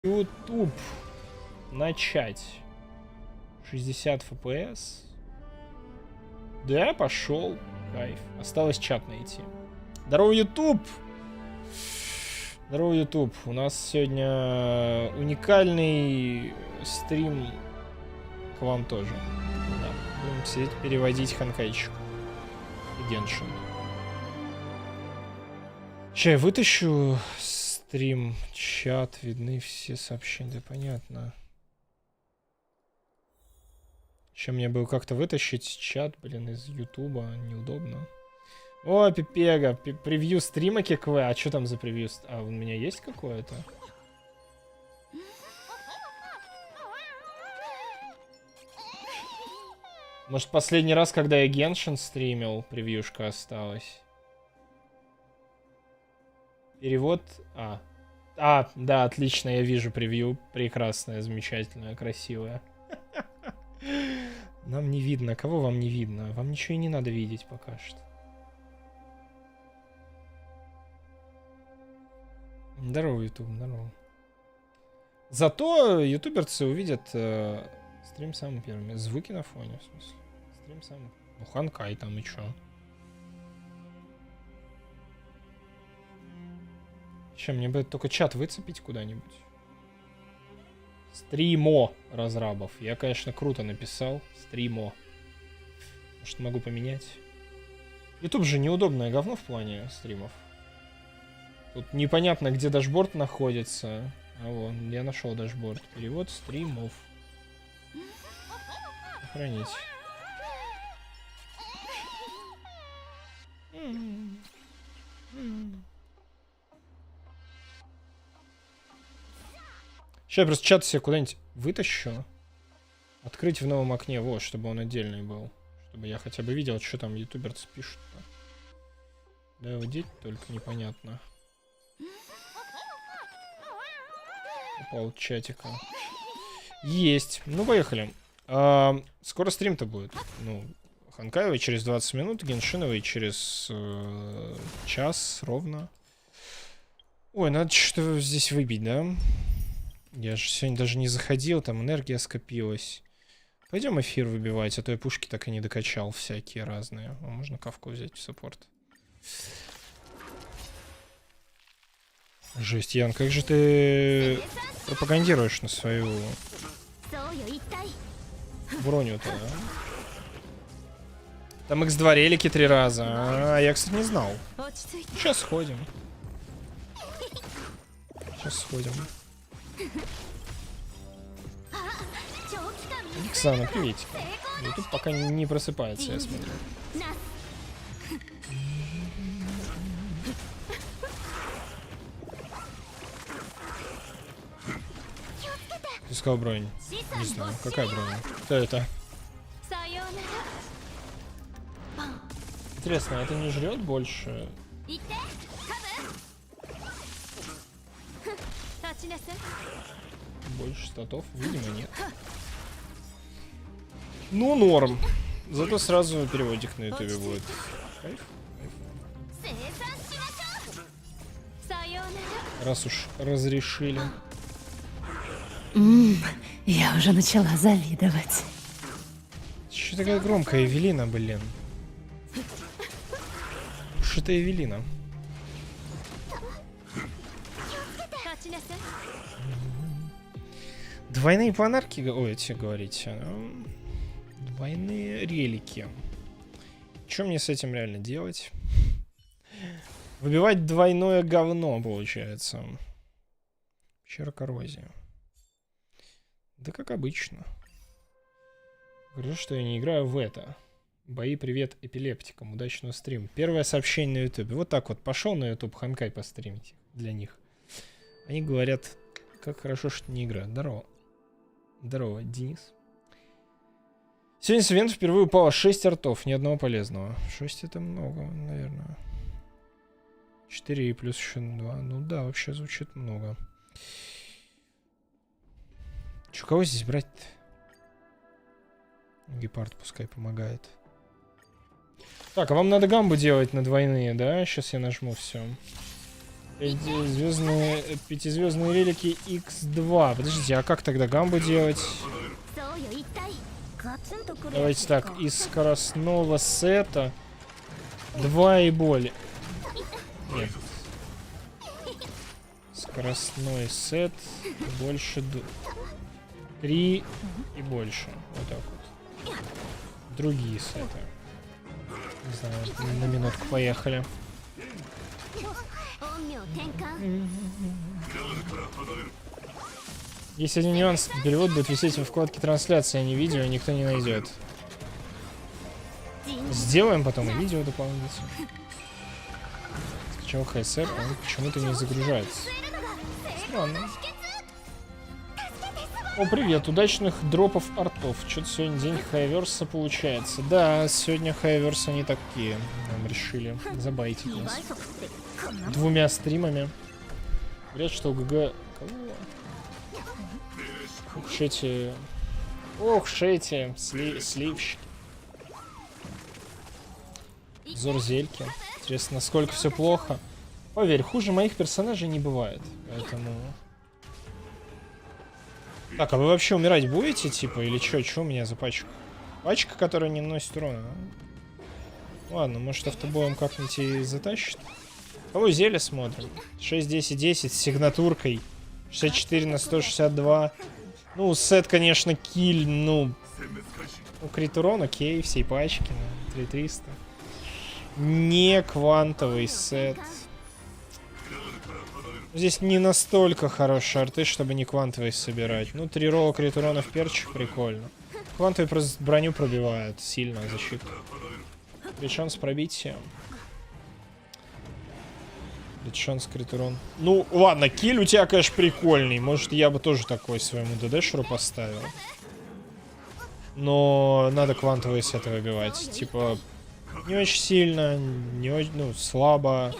YouTube. Начать. 60 FPS. Да, пошел. Кайф. Осталось чат найти. Здорово, YouTube! Здорово, YouTube. У нас сегодня уникальный стрим к вам тоже. Да. Будем сидеть переводить ханкайчик и Genshin. Сейчас я вытащу стрим, чат, видны все сообщения, да понятно. Сейчас мне было как-то вытащить чат, блин, из Ютуба, неудобно. О, Пипега, превью стрима ККВ, а что там за превью? А у меня есть какое-то? Может, последний раз, когда я Genshin стримил, превьюшка осталась? Перевод... да, отлично, я вижу превью. Прекрасное, замечательное, красивое. Нам не видно. Кого вам не видно? Вам ничего и не надо видеть пока что. Здорово, YouTube, здорово. Зато ютуберцы увидят стрим самым первым. Звуки на фоне, в смысле. Стрим самым... Ну, ханкай там и чё. Чем мне бы только чат выцепить куда-нибудь? Стримо разрабов. Я, конечно, круто написал. Стримо. Может, могу поменять? YouTube же неудобное говно в плане стримов. Тут непонятно, где дашборд находится. А вот, я нашел дашборд. Перевод стримов. Сохранить. Сейчас я просто чат себе куда-нибудь вытащу. Открыть в новом окне, вот, чтобы он отдельный был. Чтобы я хотя бы видел, что там ютуберцы пишут-то. Да, водить только непонятно. Упал чатика. Есть. Ну, поехали. Скоро стрим-то будет. Ну, ханкаевый через 20 минут, геншиновый через час ровно. Ой, надо что-то здесь выбить, да? Я же сегодня даже не заходил, там энергия скопилась. Пойдем эфир выбивать, а то я пушки так и не докачал всякие разные. А можно кавку взять в саппорт. Жесть, Ян, как же ты пропагандируешь на свою броню-то, а? Там X2 релики 3 раза. А я, кстати, не знал. Сейчас сходим. Сейчас сходим. Оксана, приветик. YouTube пока не просыпается, я смотрю. Ты сказал бронь. Не знаю, какая бронь? Кто это? Интересно, это не жрет больше? Больше статов? Видимо, нет. Ну, норм. Зато сразу переводик на ютубе будет. Кайф? Раз уж разрешили. Я уже начала завидовать. Что такая громкая Эвелина, блин? Что это Эвелина? Двойные планарки, ой, эти говорите. Двойные релики. Что мне с этим реально делать? Выбивать двойное говно, получается. Пещера коррозия. Да как обычно. Говорю, что я не играю в это. Бои, привет эпилептикам. Удачного стрима. Первое сообщение на ютубе. Вот так вот. Пошел на ютуб ханкай постримить для них. Они говорят, как хорошо, что не играю. Здорово. Здорово, Денис. Сегодня с ивента впервые упало 6 артов. Ни одного полезного. 6 это много, наверное. 4 и плюс еще 2. Ну да, вообще звучит много. Че, кого здесь брать-то? Гепард пускай помогает. Так, а вам надо гамбу делать на двойные, да? Сейчас я нажму все. Пятизвездные релики X2. Подождите, а как тогда гамбу делать? Давайте так, из скоростного сета 2 и более. Нет. Скоростной сет больше 3 и больше. Вот так вот. Другие сеты. Не знаю, на минутку поехали. Есть один нюанс. Перевод будет висеть в вкладке трансляции, а не видео, никто не найдет. Сделаем потом и видео дополнительно. Скачал HSR, а он почему-то не загружается. Странно. О, привет, удачных дропов артов. Что-то сегодня день хайверса получается. Да, сегодня хайверса не такие. Нам решили забайтить нас 2 стримами. Говорят, что у ГГ... Кого? Ох, шети, сливщики. Зорзельки. Интересно, насколько все плохо. Поверь, хуже моих персонажей не бывает. Поэтому... Так, а вы вообще умирать будете, типа, или что? Что у меня за пачка? Пачка, которая не наносит урона, а? Ладно, может автобоем как-нибудь и затащит. Кого зелье смотрим? 6, 10, 10 с сигнатуркой. 64 на 162. Ну, сет, конечно, киль, ну... крит урон, окей, всей пачки, ну, 3300. Не квантовый сет. Здесь не настолько хорошие арты, чтобы не квантовый собирать. Ну, 3 ролла крит урона в перчик, прикольно. Квантовый просто броню пробивает сильно, защиту. Крит шанс пробития. Крит шанс крит урон. Ну, ладно, киль у тебя, конечно, прикольный. Может, я бы тоже такой своему ДДшеру поставил. Но надо квантовые сеты выбивать. Типа, не очень сильно, не очень, ну, слабо.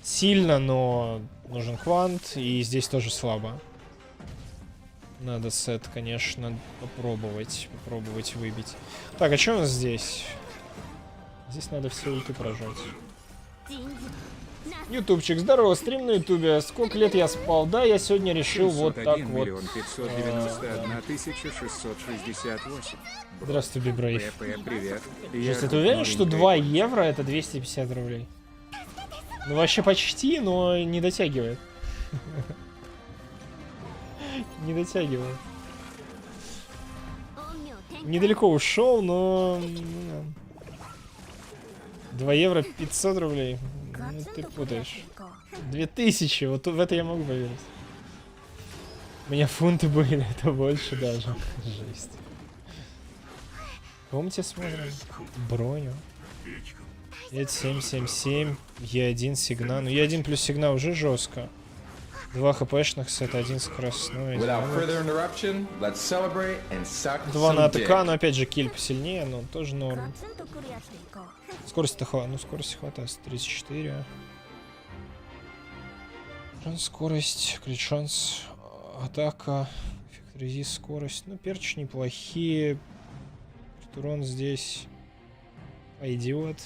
Сильно, но нужен квант, и здесь тоже слабо. Надо сет, конечно, попробовать выбить. Так, а что у нас здесь? Здесь надо все ульты прожать. Ютубчик, здорово, стрим на ютубе. Сколько лет я спал? Да, я сегодня решил вот так вот. 591 Здравствуй, Бибрейв. Привет. Жесть, ты уверен, что 2 евро это 250 рублей? Ну вообще почти, но не дотягивает. Не дотягивает. Недалеко ушел, но... 2 евро 500 рублей. Ну ты путаешь. 2000, вот в это я могу поверить. У меня фунты были, это больше даже. Жесть. Помните, смотрим? Броню. 777, Е1 сигна. Ну Е1 плюс сигна уже жестко. 2 хпшных сет, 1 скоростной. 2 на АТК, но опять же киль посильнее, но тоже норм. Скорость-то хватает, ну скорость хватает, 34. Скорость, крит шанс, атака, эффект резист, скорость. Ну перчи неплохие. Урон здесь. Идиот.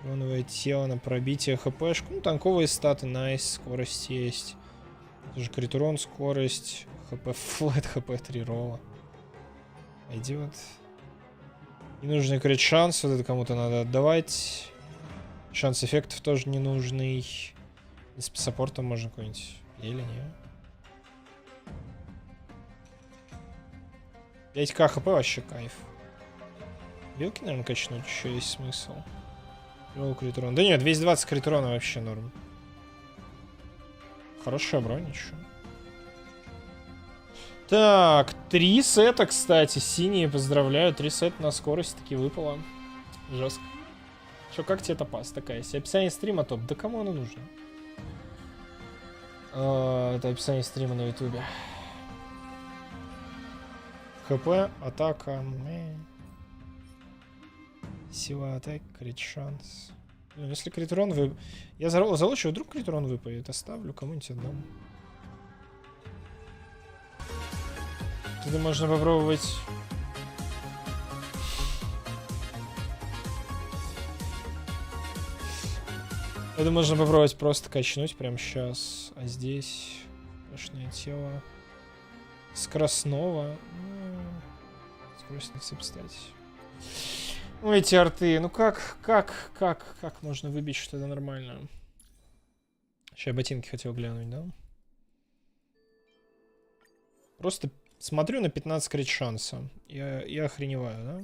Уроновое тело на пробитие хпшку. Ну, танковые статы, найс, скорость есть. Тоже крит урон, скорость. ХП флэт, ХП 3 ролла. Идиот. Ненужный крит шанс, вот это кому-то надо отдавать. Шанс эффектов тоже ненужный. С саппортом можно какой-нибудь. Или не. 5к хп вообще кайф. Белки, наверное, качнуть еще есть смысл. Крит урон. Да нет, 220 крит урона вообще норм. Хорошая броня, еще. Так, 3 сета, кстати, синие, поздравляю. 3 сета на скорость таки выпало. Жестко. Что, как тебе топаз такая? Если описание стрима топ, да кому оно нужно? Это описание стрима на ютубе. ХП, атака. Сила атаки, крит шанс. Ну, если крит урон вы... Я залочу, вдруг крит урон выпадет. Оставлю кому-нибудь одному. Тогда можно попробовать... Это можно попробовать просто качнуть прямо сейчас. А здесь страшное тело. Скоростного. Скорость не кстати. Ну, эти арты. Ну как можно выбить что-то нормальное? Сейчас я ботинки хотел глянуть, да? Просто смотрю на 15 крит шанса. Я охреневаю, да?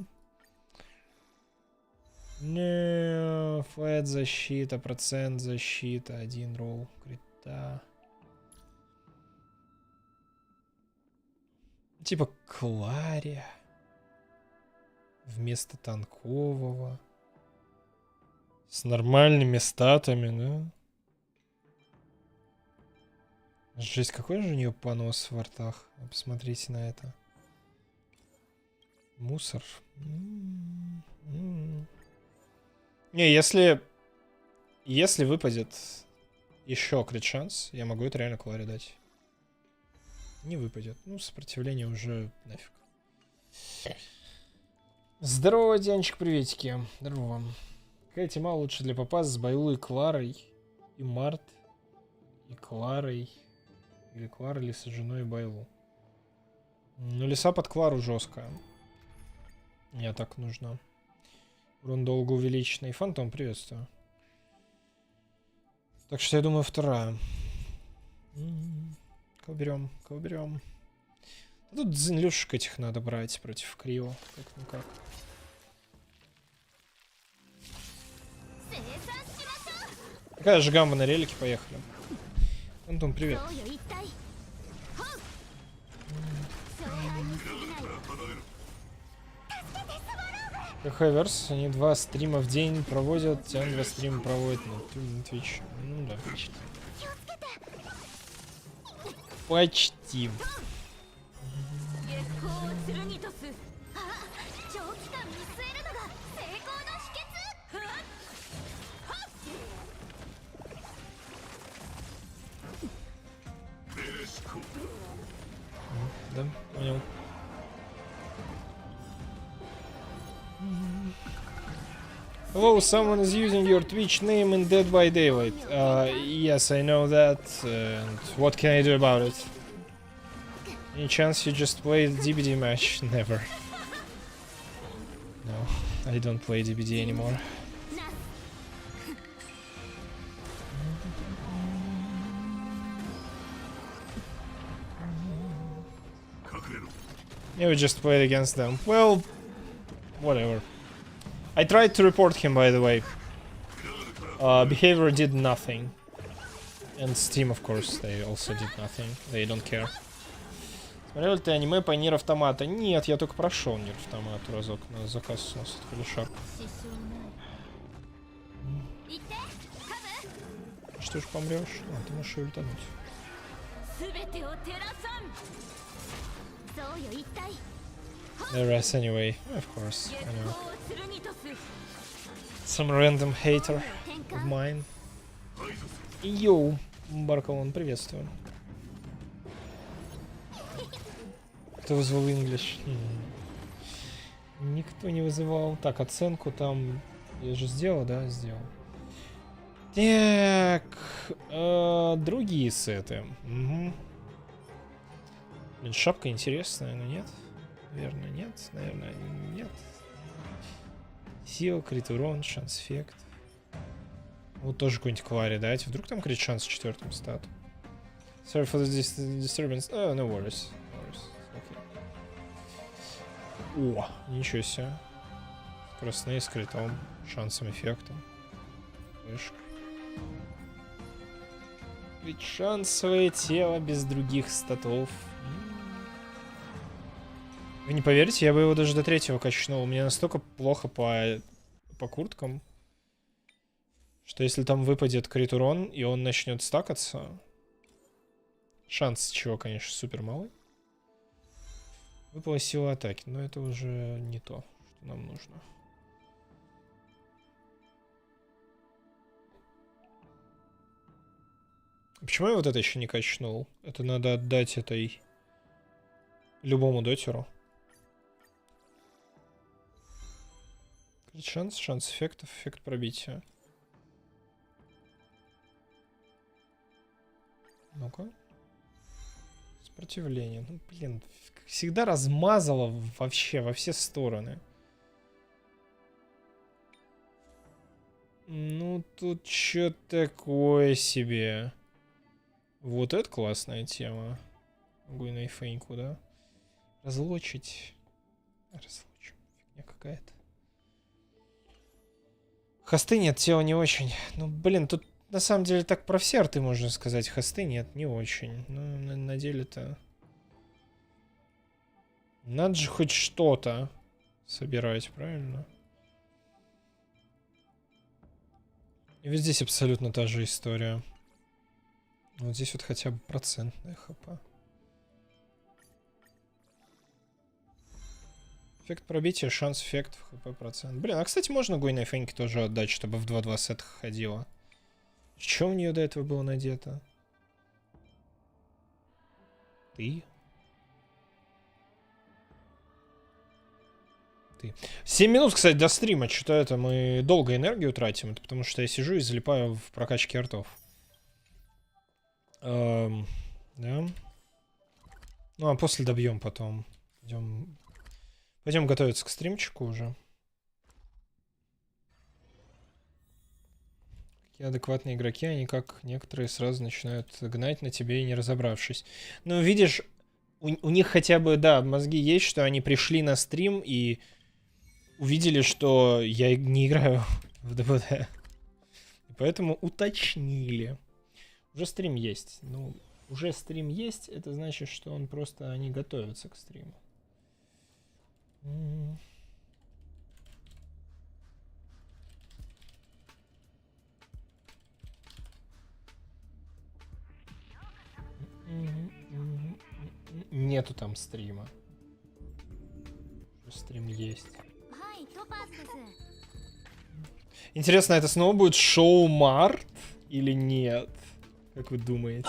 Не, флэт защита, процент защита, 1 ролл крита. Типа Клария. Вместо танкового. С нормальными статами, да? Жесть, какой же у нее понос в артах. Посмотрите на это. Мусор. Не, если выпадет еще крит шанс, я могу это реально Кларе дать. Не выпадет. Ну, сопротивление уже нафиг. Здорово, Дянчик, приветики. Здорово. Какая тема лучше для попасть с Байлу и Кларой? И Март? И Кларой? Или Клара Лиса женой и Байлу? Ну, Лиса под Клару жесткая. Мне так нужно. Урон долго увеличенный. Фантом, приветствую. Так что я думаю, вторая. Кого берем? Кого берем? Тут дзенлюшек этих надо брать против Крио. Как-никак. Какая же гамма на релике, поехали. Антон, привет. Хэверс, они 2 стрима в день проводят, Тян 2 стрима проводит на Twitch. Ну да, почти. Почти. Да, понял. Hello, someone is using your Twitch name in Dead by Daylight. Yes, I know that. And what can I do about it? Any chance you just played DBD match? Never. No, I don't play DBD anymore. Yeah, we just played against them. Well, whatever. I tried to report him, by the way. Behavior did nothing. And Steam, of course, they also did nothing. They don't care. Смотрел ли ты аниме по Нир Автомата? Нет, я только прошел Нир Автомату разок на заказ у нас от Кулешар. Что ж помрешь? А, ты можешь ультануть. The rest anyway, of course, I know. Some random hater of mine. Йоу, Баркалон, приветствую. Кто вызвал English? Никто не вызывал. Так, оценку там я же сделал, да? Сделал. Так, другие сеты. Угу. Блин, шапка интересная, но нет. Наверное, нет. Наверное, нет. Сила, крит урон, шанс эффект. Вот тоже какой-нибудь Клари дать. Вдруг там крит шанс в 4-м стату. Sorry for the disturbance. Oh, no worries. No worries. Okay. О, ничего себе. Красные с критом, шансом, эффектом. Вышка. Ведь шансовое тело без других статов. Вы не поверите, я бы его даже до 3-го качнул. У меня настолько плохо по курткам, что если там выпадет крит урон, и он начнет стакаться, шанс чего, конечно, супер малый. Выпала сила атаки, но это уже не то, что нам нужно. Почему я вот это еще не качнул? Это надо отдать этой любому дотеру. Шанс эффектов, эффект пробития. Ну-ка. Сопротивление. Ну, блин, как всегда размазало вообще во все стороны. Ну, тут что такое себе. Вот это классная тема. Могу и на эйфейнку, да? Разлочить. Разлочим. Фигня какая-то. Хосты нет, тело не очень. Ну, блин, тут на самом деле так про все арты можно сказать. Хосты нет, не очень. Ну, на деле-то... Надо же хоть что-то собирать, правильно? И вот здесь абсолютно та же история. Вот здесь вот хотя бы процентная хп. Эффект пробития, шанс эффектов, хп процент. Блин, а кстати, можно Гой на феньке тоже отдать, чтобы в 2-2 сетах ходила. Что у нее до этого было надето? Ты? 7 минут, кстати, до стрима. Что-то это мы долго энергию тратим. Это потому что я сижу и залипаю в прокачке артов. Да. Ну, а после добьем потом. Пойдем готовиться к стримчику уже. Какие адекватные игроки, они как некоторые сразу начинают гнать на тебе и не разобравшись. Ну, видишь, у них хотя бы, да, мозги есть, что они пришли на стрим и увидели, что я не играю в ДБД. И поэтому уточнили. Уже стрим есть. Ну, уже стрим есть, это значит, что он просто, они готовятся к стриму. Нету там стрима. Стрим есть. Интересно, это снова будет шоу Март или нет? Как вы думаете?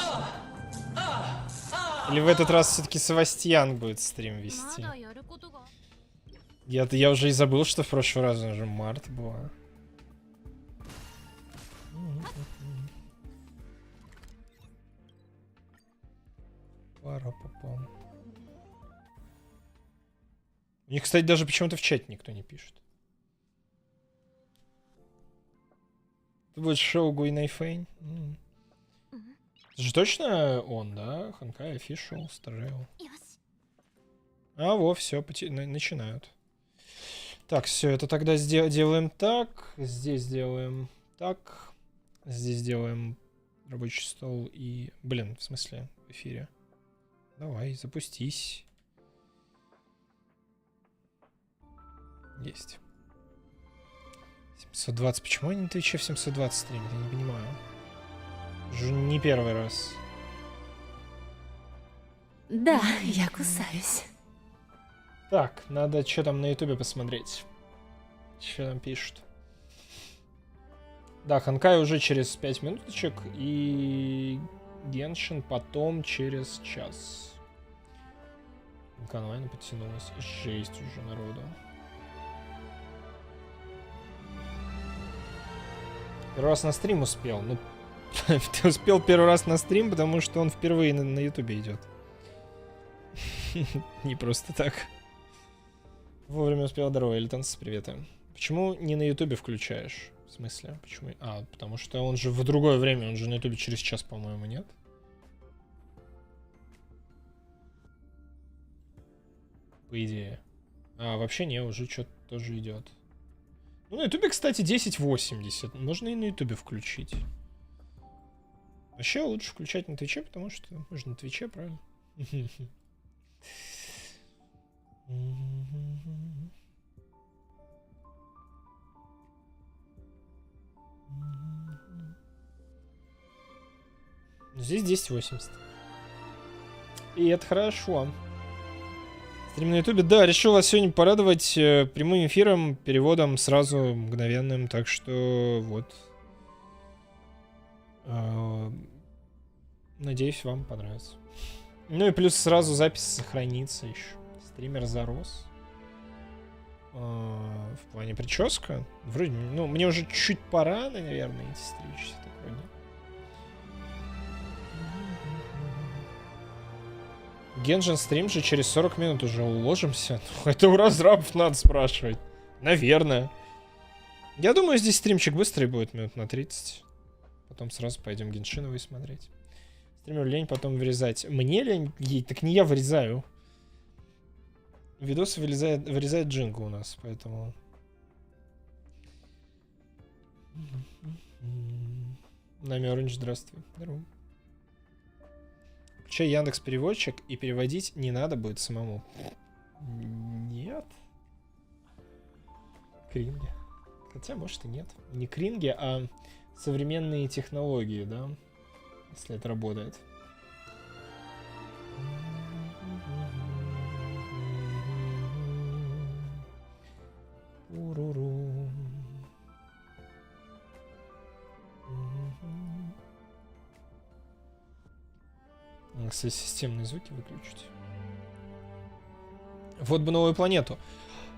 Или в этот раз все-таки Севастьян будет стрим вести? Я уже и забыл, что в прошлый раз уже Март была. Пара-папам. У них, кстати, даже почему-то в чате никто не пишет. Это будет шоу Гуйнайфейн. Это же точно он, да? Ханкай, Official, Старейл. А, во, все, начинают. Так, все, это тогда делаем так. Здесь делаем так. Здесь делаем рабочий стол и... Блин, в смысле, в эфире. Давай, запустись. Есть. 720. Почему они на Твиче в 720 стримят? Я не понимаю. Уже не первый раз. Да, я кусаюсь. Так, надо что там на Ютубе посмотреть. Что там пишут. Да, Ханкай уже через 5 минуточек. И Геншин потом через час. Онлайн подтянулась. Жесть уже народу. Первый раз на стрим успел. Ну, ты успел первый раз на стрим, потому что он впервые на Ютубе идет. Не просто так. Вовремя успел. Здорово, Элитанс, с приветом. Почему не на Ютубе включаешь? В смысле? Почему? А, потому что он же в другое время, он же на Ютубе через час, по-моему, нет? По идее. А, вообще не, уже что-то тоже идет. Ну, на Ютубе, кстати, 1080. Можно и на Ютубе включить. Вообще лучше включать на Твиче, потому что мы же на Твиче, правильно? Здесь 1080. И это хорошо. Стрим на Ютубе. Да, решил вас сегодня порадовать прямым эфиром, переводом сразу мгновенным. Так что вот. Надеюсь, вам понравится. Ну и плюс сразу запись сохранится еще. Стример зарос. В плане прическа. Вроде, ну, мне уже чуть пора, наверное, идти стричься. Так вроде. Геншин стрим же через 40 минут уже уложимся. Это у разрабов надо спрашивать. Наверное. Я думаю, здесь стримчик быстрый будет, минут на 30. Потом сразу пойдем Геншиновый смотреть. Стример лень потом вырезать. Мне лень? Так не я вырезаю. Видос вырезает Джинга у нас, поэтому... Намёрнич, здравствуй. Здорово. Включай Яндекс переводчик и переводить не надо будет самому. Нет. Кринги. Хотя, может и нет. Не кринги, а современные технологии, да? Если это работает. Уруру. Все системные звуки выключить. Вот бы новую планету.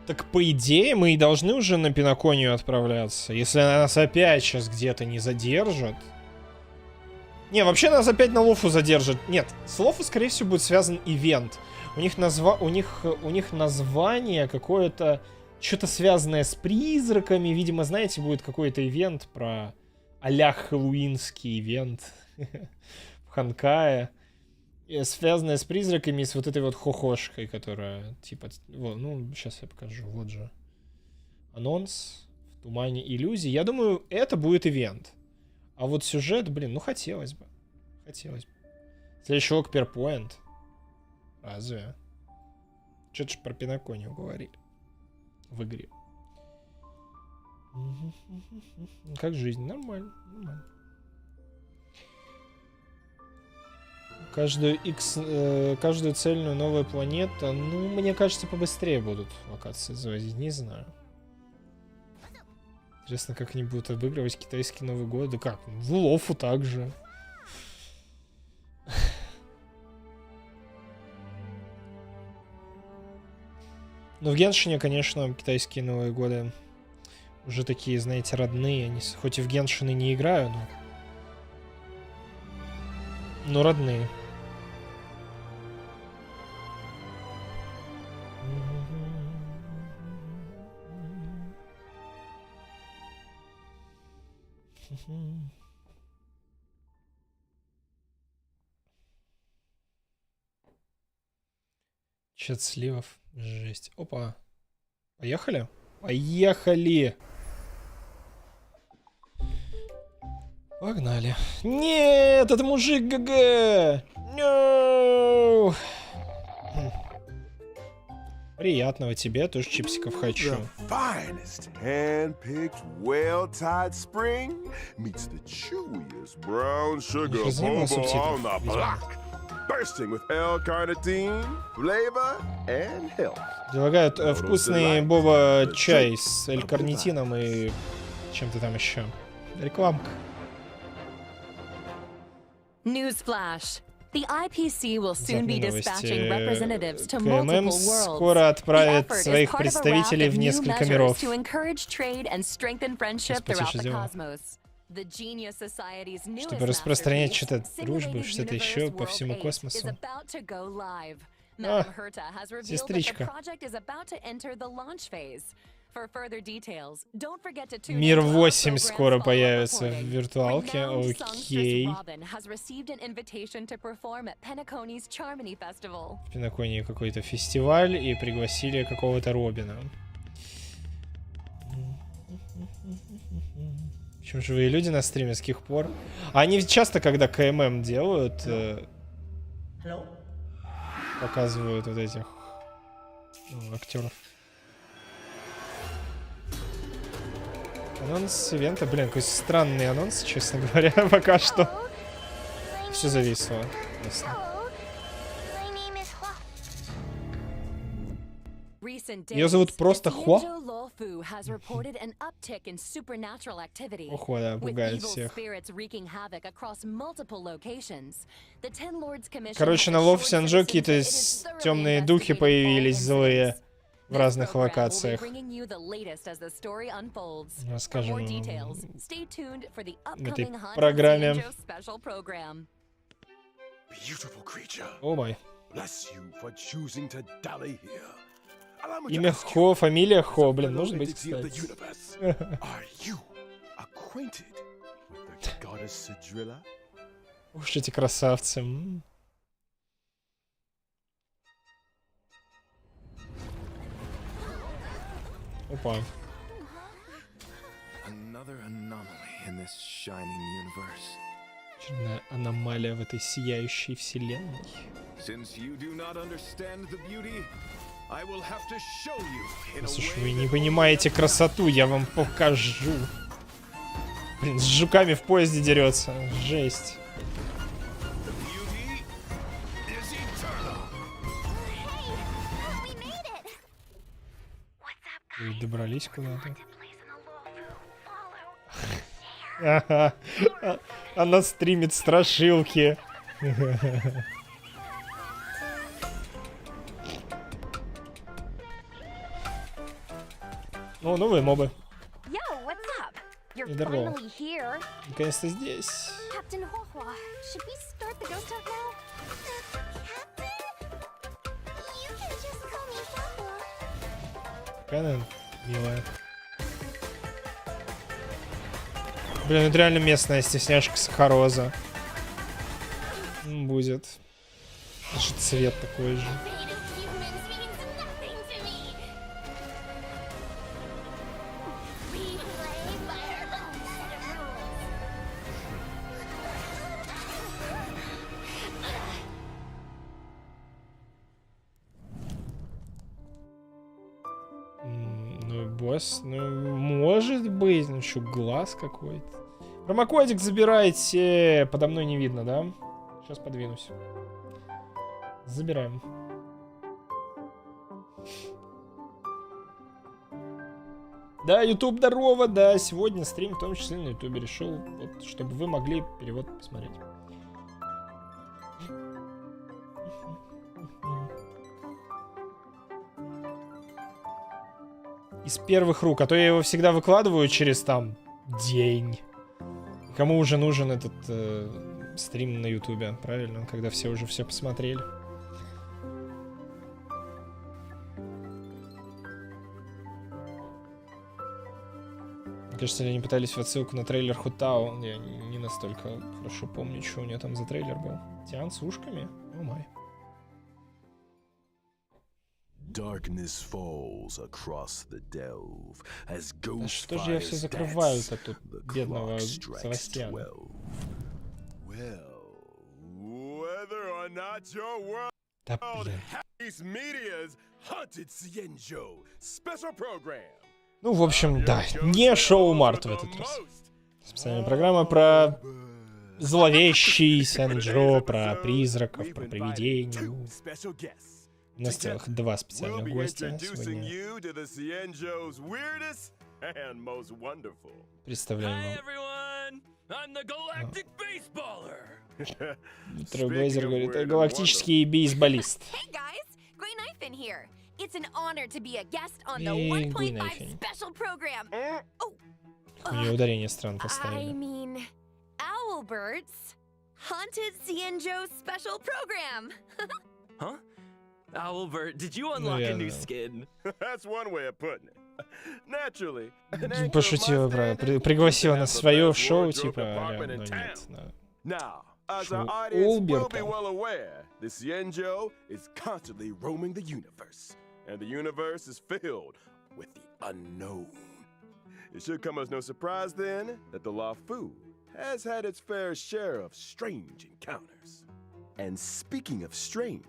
Так по идее мы и должны уже на Пиноконию отправляться. Если нас опять сейчас где-то не задержат. Не, вообще нас опять на Лофу задержат. Нет, с Лофу, скорее всего, будет связан ивент. У них название какое-то... Что-то связанное с призраками. Видимо, знаете, будет какой-то ивент про а-ля хэллоуинский ивент в Ханкае. Связанное с призраками и с вот этой вот хохошкой, которая, типа, вот, ну, сейчас я покажу, вот же. Анонс в тумане иллюзий. Я думаю, это будет ивент. А вот сюжет, блин, ну хотелось бы. Хотелось бы. Следующий лог Перпоинт. Разве? Что-то же про Пиноконию говорили. В игре. Как жизнь? Нормально, нормально. Каждую цельную новая планета. Ну, мне кажется, побыстрее будут локации заводить. Не знаю. Интересно, как они будут обыгрывать китайский Новый год. Да как? В Лофу также. Но в Геншине, конечно, китайские Новые годы уже такие, знаете, родные. Они, хоть и в Геншин и не играю, но родные. Чат сливов. Жесть. Опа. Поехали? Поехали! Погнали. Нет, это мужик ГГ! No! Приятного тебе, тоже чипсиков хочу. Finest hand-picked, well-tied spring meets the chewiest brown sugar bobo on the block, bursting with L-carnitine, flavor, and health. Предлагают вкусный боба чай с L-карнитином и чем-то там еще. Рекламка. Newsflash. The IPC will soon be dispatching representatives to КММ multiple worlds. скоро отправит своих представителей в несколько миров. Чтобы распространять что-то дружбу, что-то еще по всему космосу. А, сестричка. Мир 8 скоро появится в виртуалке. Окей. В Пиноконии какой-то фестиваль и пригласили какого-то Робина. Почему живые люди на стриме с каких пор? Они часто, когда КММ делают, показывают вот этих актеров. Анонс ивента, блин, какой странный анонс, честно говоря, пока что. Все зависло. Ее зовут просто Хо? Охо, да, пугает всех. Короче, на Лов Сянджо какие-то темные духи появились, злые. В разных локациях. Расскажем в этой программе. О май. bless you for choosing to dally here. Allow me to Имя ask you, Хо, фамилия Хо, блин, fellow может быть, entity of the кстати. universe, are you acquainted with the goddess Sidrilla? Уж эти красавцы. Опа. Another anomaly in this shining universe. Очередная аномалия в этой сияющей вселенной. Since you do not understand the beauty, I will have to show you in a Слушай, way вы не that понимаете красоту, я вам покажу. Блин, с жуками в поезде дерется. Жесть. the beauty is eternal. We made it! What's up, Вы guys? добрались куда-то. To place in a law Ага. Она стримит страшилки. О, новые мобы. Yo, what's up? You're Здорово. finally here. Наконец-то здесь. Captain Huohua, should we start the ghost talk now? Captain? You can just call me Huohua. Какая она милая. Блин, это реально местная стесняшка Сахароза. Будет. Даже цвет такой же. Fate of humans means nothing to me. We play by our own set of rules. Ну, босс, ну, может быть. Ну, что, глаз какой-то. Промокодик забирайте. Подо мной не видно, да? Сейчас подвинусь. Забираем. Да, YouTube, здорово, да, сегодня стрим, в том числе на YouTube, решил, вот, чтобы вы могли перевод посмотреть. Из первых рук, а то я его всегда выкладываю через там день. Кому уже нужен этот стрим на YouTube, правильно? Когда все уже все посмотрели. Мне кажется, они пытались в отсылку на трейлер Хутао. Я не настолько хорошо помню, что у нее там за трейлер был. Тиан с ушками? О май. Darkness falls across the delve as Да ghost что же я все закрываю-то тут, бедного Севастьяна? Well, whether or not your world Да блин. is media's haunted Cienjo special program. Ну, в общем, да, не шоу Март в этот раз. Специальная программа про зловещий Сенджо, про призраков, про привидений. У нас целых два специальных гостя сегодня. Представляем вам. Трейблейзер говорит, это галактический бейсболист. Hey guys, Grey Knife in here. It's an honor to be a guest on the Hey, 1.5 Grey Knife. special program. Oh, У нее ударение странно I поставили. mean, Owlbert's Haunted Cienjo special program. Huh? Owlbert, did you unlock a new Наверное. skin? That's one way of putting it. Naturally. Пошутила про... Пригласила на свое шоу, типа, но нет. Да. Now, as Шоу our audience will be Олберта. well aware, the Cienjo is constantly roaming the universe, and the universe is filled with the unknown. It should come as no surprise then that the Lafu has had its fair share of strange encounters. And speaking of strange,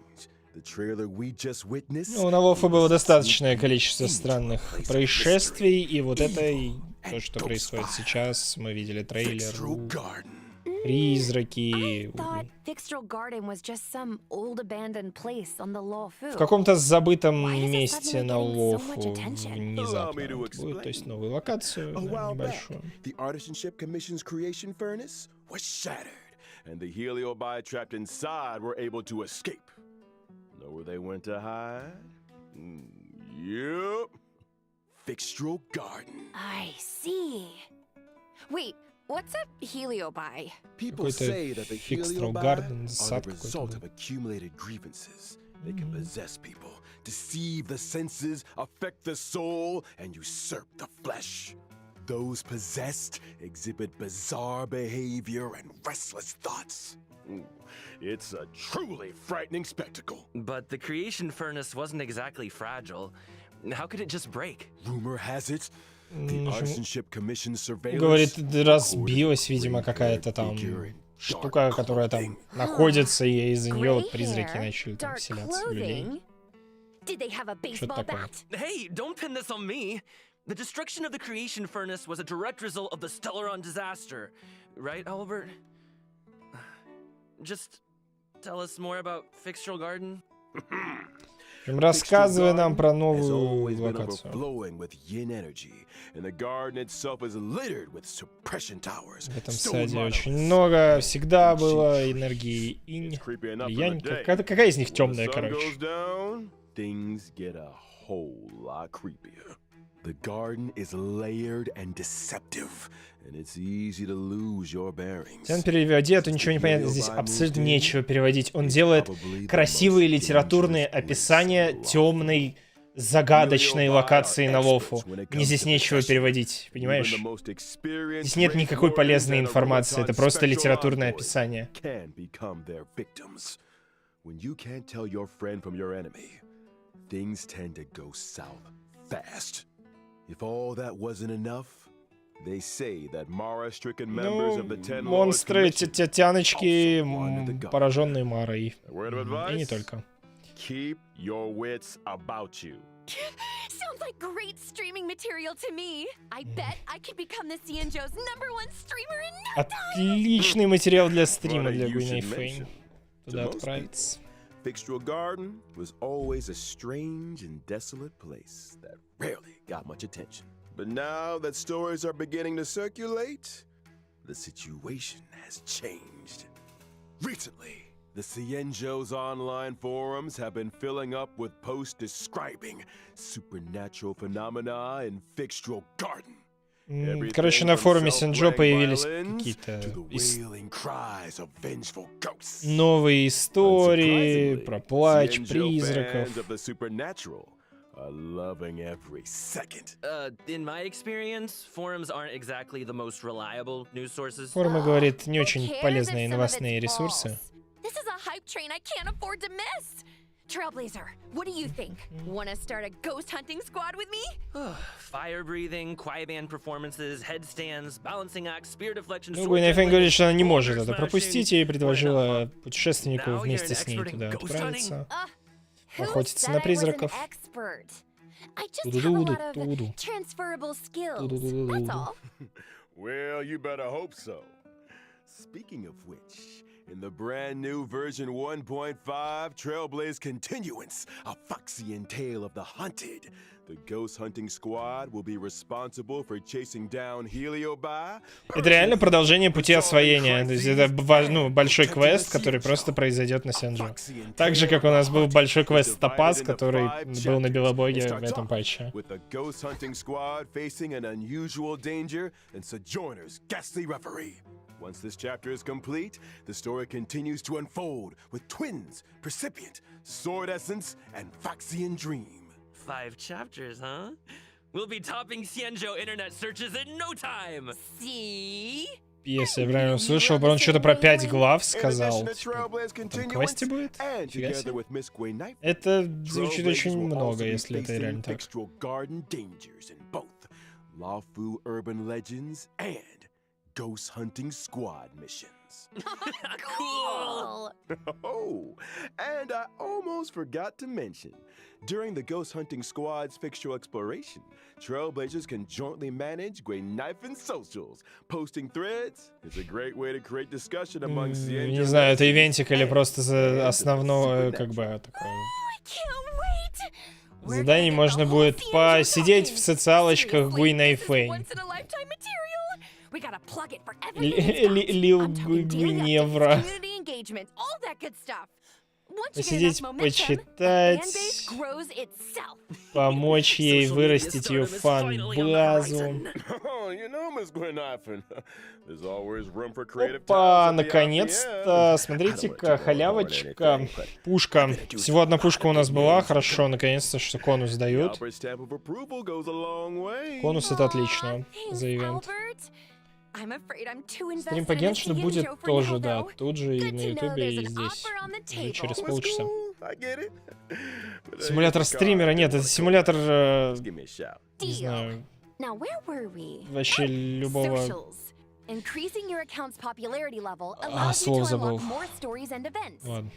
the trailer we just witnessed. Ну, на Лофа было достаточное количество странных происшествий, и вот это и то, что происходит сейчас. Мы видели трейлер. Призраки. Thought Fixtral Garden was just some old abandoned place on the Luofu. В каком-то забытом Why is it месте suddenly на getting so Лофу much attention? внезапно Allow me to будет, то есть explain. новую локацию, A да, while back, небольшую. the Artisanship Commission's creation furnace was shattered, and the heliobi trapped inside were able to escape. Know where they went to hide? Yup. Fixtral Garden. I see. Wait, What's a heliobi? People say that the Fixed-row heliobi garden, are сад the какой-то result был. of accumulated grievances. They can possess people, deceive the senses, affect the soul, and usurp the flesh. Those possessed exhibit bizarre behavior and restless thoughts. Ooh, it's a truly frightening spectacle. But the creation furnace wasn't exactly fragile. How could it just break? Rumor has it, the Arsenship Commission's surveillance. Говорит, разбилась, видимо, какая-то там штука, которая там находится, и из-за нее призраки начали там вселяться в людей. Did they have a baseball Что-то такое. bat? Hey, don't pin this on me. The destruction of the creation furnace was a direct result of the Stellaron disaster. Right, Albert? Just tell us more about Fixtural Garden. Рассказывай нам про Has новую always been локацию. overflowing with yin energy, and the garden itself is littered with suppression towers. В этом stone саде monoliths, очень много, всегда and было cheap энергии trees. инь, It's creepy enough for the янь. day. Какая из них When the темная, sun короче? goes down, things get a whole lot creepier. The garden is layered and deceptive, and it's easy to lose your bearings. В переводе, а то ничего не понятно, здесь абсолютно нечего переводить. Он делает красивые литературные описания темной, загадочной локации на Лофу. Мне здесь нечего переводить, понимаешь? Здесь нет никакой полезной информации, это просто литературное описание. When you can't tell your friend from your enemy, things tend to go south fast. If all that wasn't enough, they say that Mara-stricken members Ну, of the Ten Lords монстры, Commission тяночки, also wanted the garden. пораженные Марой. A word of И не advice? только. Keep your wits about you. Sounds like great streaming material to me. I bet I could become the Cienjo's #1 streamer in no Отличный материал для стрима Funny для you Гуиней should Фейн. mention. Туда To most отправиться. Fixtural Garden was always a strange and desolate place that rarely got much attention. But now that stories are beginning to circulate, the situation has changed. Recently, the Cienjo's online forums have been filling up with posts describing supernatural phenomena in Fixtural Garden. Короче, на форуме Синджо появились какие-то новые истории про плач призраков. In my experience, forums aren't exactly the most reliable news sources. Форумы, говорит, не очень cares if полезные some of новостные it's ресурсы. false? This is a hype train I can't afford to miss. Trailblazer, what do you think? Wanna start a ghost hunting squad with me? Fire breathing, quiet band performances, headstands, balancing acts, spear deflection. Ну, Гуиней Фейн говорит, что она не может это пропустить, и предложила путешественнику вместе с ней туда отправиться. Who Охотиться said на I was an призраков. expert? I just have a lot of Туду-туду-туду. transferable skills. Туду-туду-туду. That's all. Well, you better hope so. Speaking of which, in the brand new version 1.5 Trailblaze Continuance, a Foxian tale of the hunted, the ghost hunting squad will be responsible for chasing down Heliobi. Это реально продолжение пути освоения. То есть это большой квест, который просто произойдет на Сенджо. Так же, как у нас был большой квест Топаз, который был на Белобоге в этом патче. With the ghost hunting squad facing an unusual danger and Sojourner's ghastly referee. Once this chapter is complete, the story continues to unfold with twins, Precipient, Sword Essence, and Foxian Dream. 5 chapters, huh? We'll be topping Cienjo internet searches in no time. See? Если я правильно услышал, он что-то про 5 глав сказал. In addition to Типа, Trailblaze там Continuance, квесте будет? and Фига together себе. with Miss Gwei Knife, Это звучит Trailblazers очень will много, also be если это facing реально так. Fixtural Garden dangers in both Lawfu Urban Legends and Ghost Hunting Squad missions. Cool. Oh, and I almost forgot to mention, during the Ghost Hunting Squad's fixtural exploration, Trailblazers can jointly manage Gwei Knife and socials. Posting threads is a great way to create discussion among Не знаю, это ивентик или просто основное, как бы, такое. I can't wait. We're gonna Заданий get можно the whole будет Cienjo посидеть talking. в социалочках Seriously, Гуиней this is Фейн. once-in-a-lifetime material. We gotta plug it for everything it's got. Лил I'm talking daily updates, Гвиневра. community engagement, all that good stuff. Посидеть, почитать, помочь ей вырастить ее фан-базу. Опа, наконец-то, смотрите-ка, халявочка, пушка. Всего одна пушка у нас была, хорошо, наконец-то, что конус дают. Конус — это отлично за ивент. Стрим по Геншину будет тоже, да, тут же и на ютубе, и здесь, уже через полчаса. Симулятор стримера? Нет, это симулятор, не знаю, вообще любого... слов забыл. Ладно.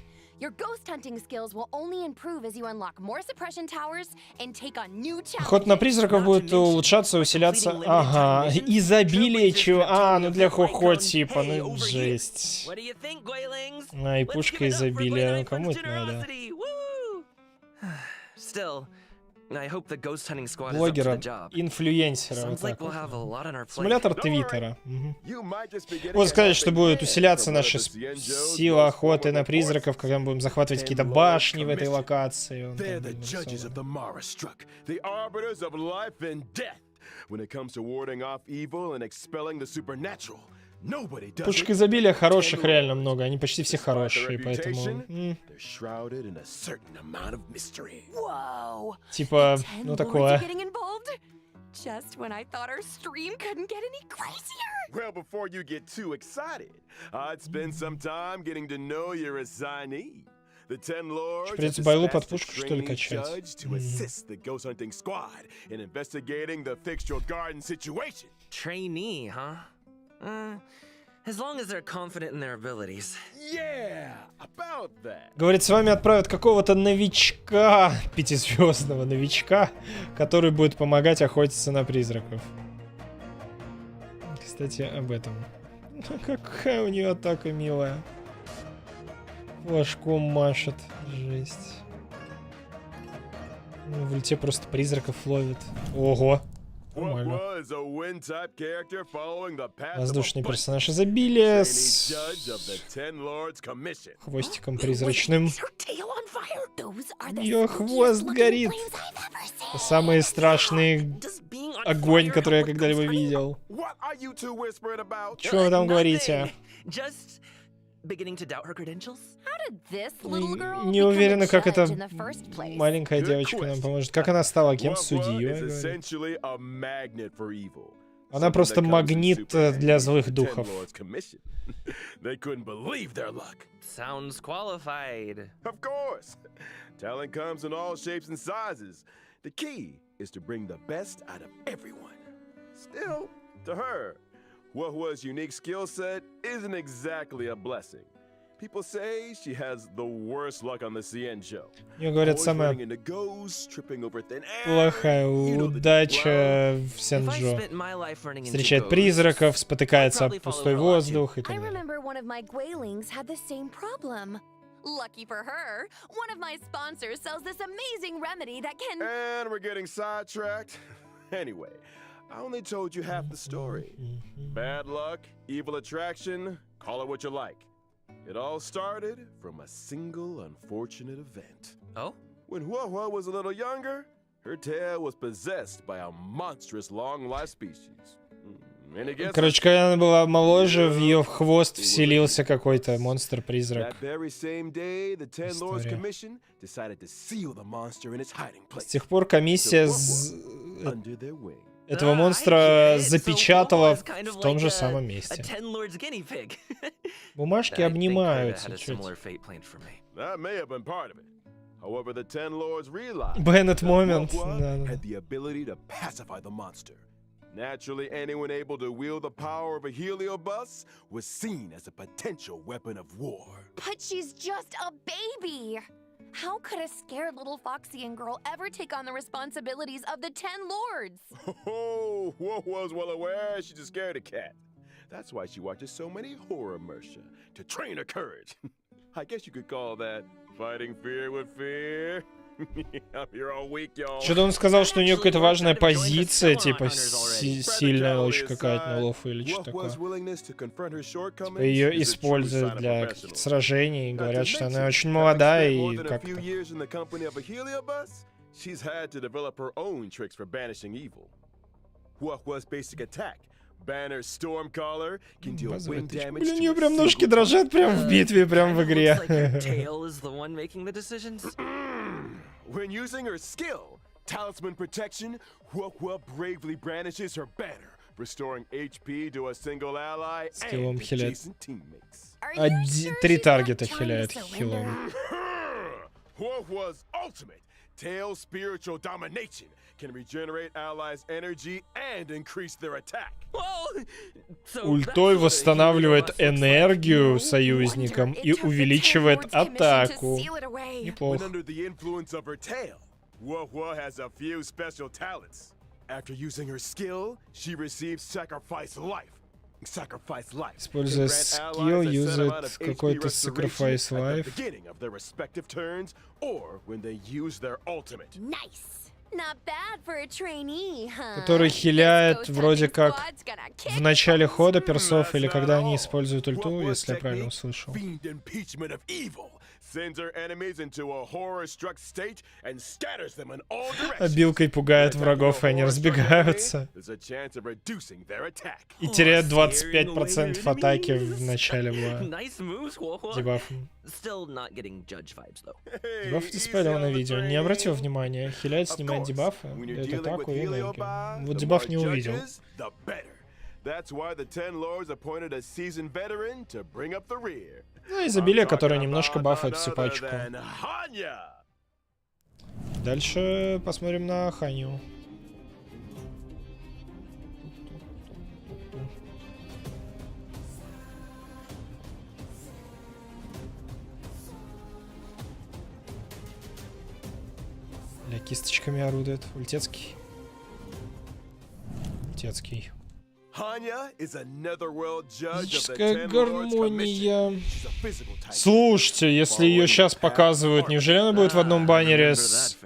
Ход на призраков будет улучшаться, усиляться. Ага, изобилие чего? А, ну для хохо типа, ну жесть. А, и пушка изобилия, кому это надо? Блогера, инфлюенсера, вот так вот. Симулятор Твиттера. Вот сказать, что будет усиляться наша сила охоты на призраков, когда мы будем захватывать какие-то башни в этой локации. Пушек изобилия хороших реально много, они почти все хорошие, поэтому... Типа, ну такое. Just when I thought our stream couldn't get any crazier. Well, before you get too excited, I'd spend some time getting to know your assignee. The 10 lords придется байлу под пушку, что ли, качать? to assist the ghost hunting squad in investigating the fix your garden situation. Trainee, huh? As long as they're confident in their abilities. Yeah, about that. Говорит, с вами отправят какого-то новичка, 5-звездного новичка, который будет помогать охотиться на призраков. Кстати, об этом. Какая у нее атака милая. Флажком машет. Жесть. Ну, в ульте просто призраков ловит. Ого. Нормально. Воздушный персонаж изобилия с хвостиком призрачным. Ее хвост горит. Самый страшный огонь, который я когда-либо видел. Что вы там говорите? Не уверена, как эта маленькая девочка нам поможет. Как она стала кем? Судьей? Она просто магнит для злых духов. Sounds qualified. Of course. Talent comes in all shapes and sizes. The key is to bring the best out of everyone. Still, to her, Huahua's unique skill set isn't exactly a blessing. People say she has the worst luck on the CN show. Мне говорят, самая плохая удача в Сенджо. Встречает призраков, спотыкается об пустой воздух и так далее. Lucky for her, one of my sponsors sells this amazing remedy that can... And we're getting sidetracked. Anyway, I only told you half the story. Bad luck, evil attraction, call it what you like. It all started from a single unfortunate event. Oh? When Huahua was a little younger, her tail was possessed by a monstrous long-life species. Короче, когда она была моложе, в ее хвост вселился какой-то монстр-призрак. С тех пор комиссия этого монстра запечатала в том же самом месте. Бумажки обнимаются чуть. Беннет момент. Naturally, anyone able to wield the power of a heliobus was seen as a potential weapon of war. But she's just a baby! How could a scared little Foxian girl ever take on the responsibilities of the 10 lords? Oh, was well aware she's a scaredy cat. That's why she watches so many horror mercia, to train her courage. I guess you could call that fighting fear with fear. You're all weak, y'all. Что-то он сказал, что у нее какая-то важная позиция, типа сильная очень какая-то на лофу или что такое. Типа ее используют для каких-то сражений, говорят, что она очень молодая и как-то... She's had to develop her own tricks for banishing evil. Huahua's basic attack, Banner Stormcaller, can deal wind damage. Блин, у нее прям ножки дрожат прям в битве, прям в игре. When using her skill, Talisman Protection, Huahua bravely brandishes her banner, restoring HP to a single ally and adjacent teammates. 3 таргета хиляет хилом. Huahua's ultimate, Tail Spiritual Domination, can regenerate allies' energy and increase their attack. Ультой восстанавливает энергию союзникам и увеличивает атаку. Неплохо. When under the influence of her tail, Huahua has a few special talents. After using her skill, she receives Sacrifice Life. Используя скилл, юзает какой-то Sacrifice Life. Который хиляет вроде как в начале хода персов или когда они используют ульту, если я правильно услышал. Обилкой пугает врагов, и они разбегаются. И теряет 25% атаки в начале боя. Дебафом. Дебаф диспелил на видео. Не обратил внимания. Хиляет, снимает дебафы, дает атаку и энергию. Вот дебаф не увидел. Ну, изобилие, которое немножко бафает всю пачку. Дальше посмотрим на Ханю. Бля, кисточками орудует. Ультецкий. Ультецкий. Физическая гармония. Слушайте, если ее сейчас показывают, неужели она будет в одном баннере с...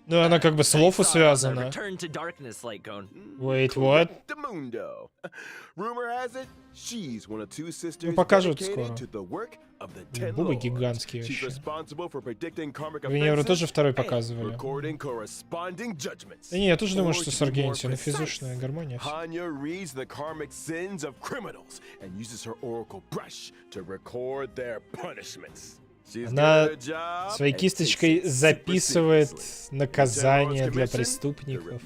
Ну, она как бы с Лофу связана. Wait, what? Ну, покажут скоро. Бубы гигантские вообще. Венеру тоже второй показывали. Да не, я тоже думаю, что с Аргентией. Ну, физушная гармония. Она своей кисточкой записывает наказание для преступников.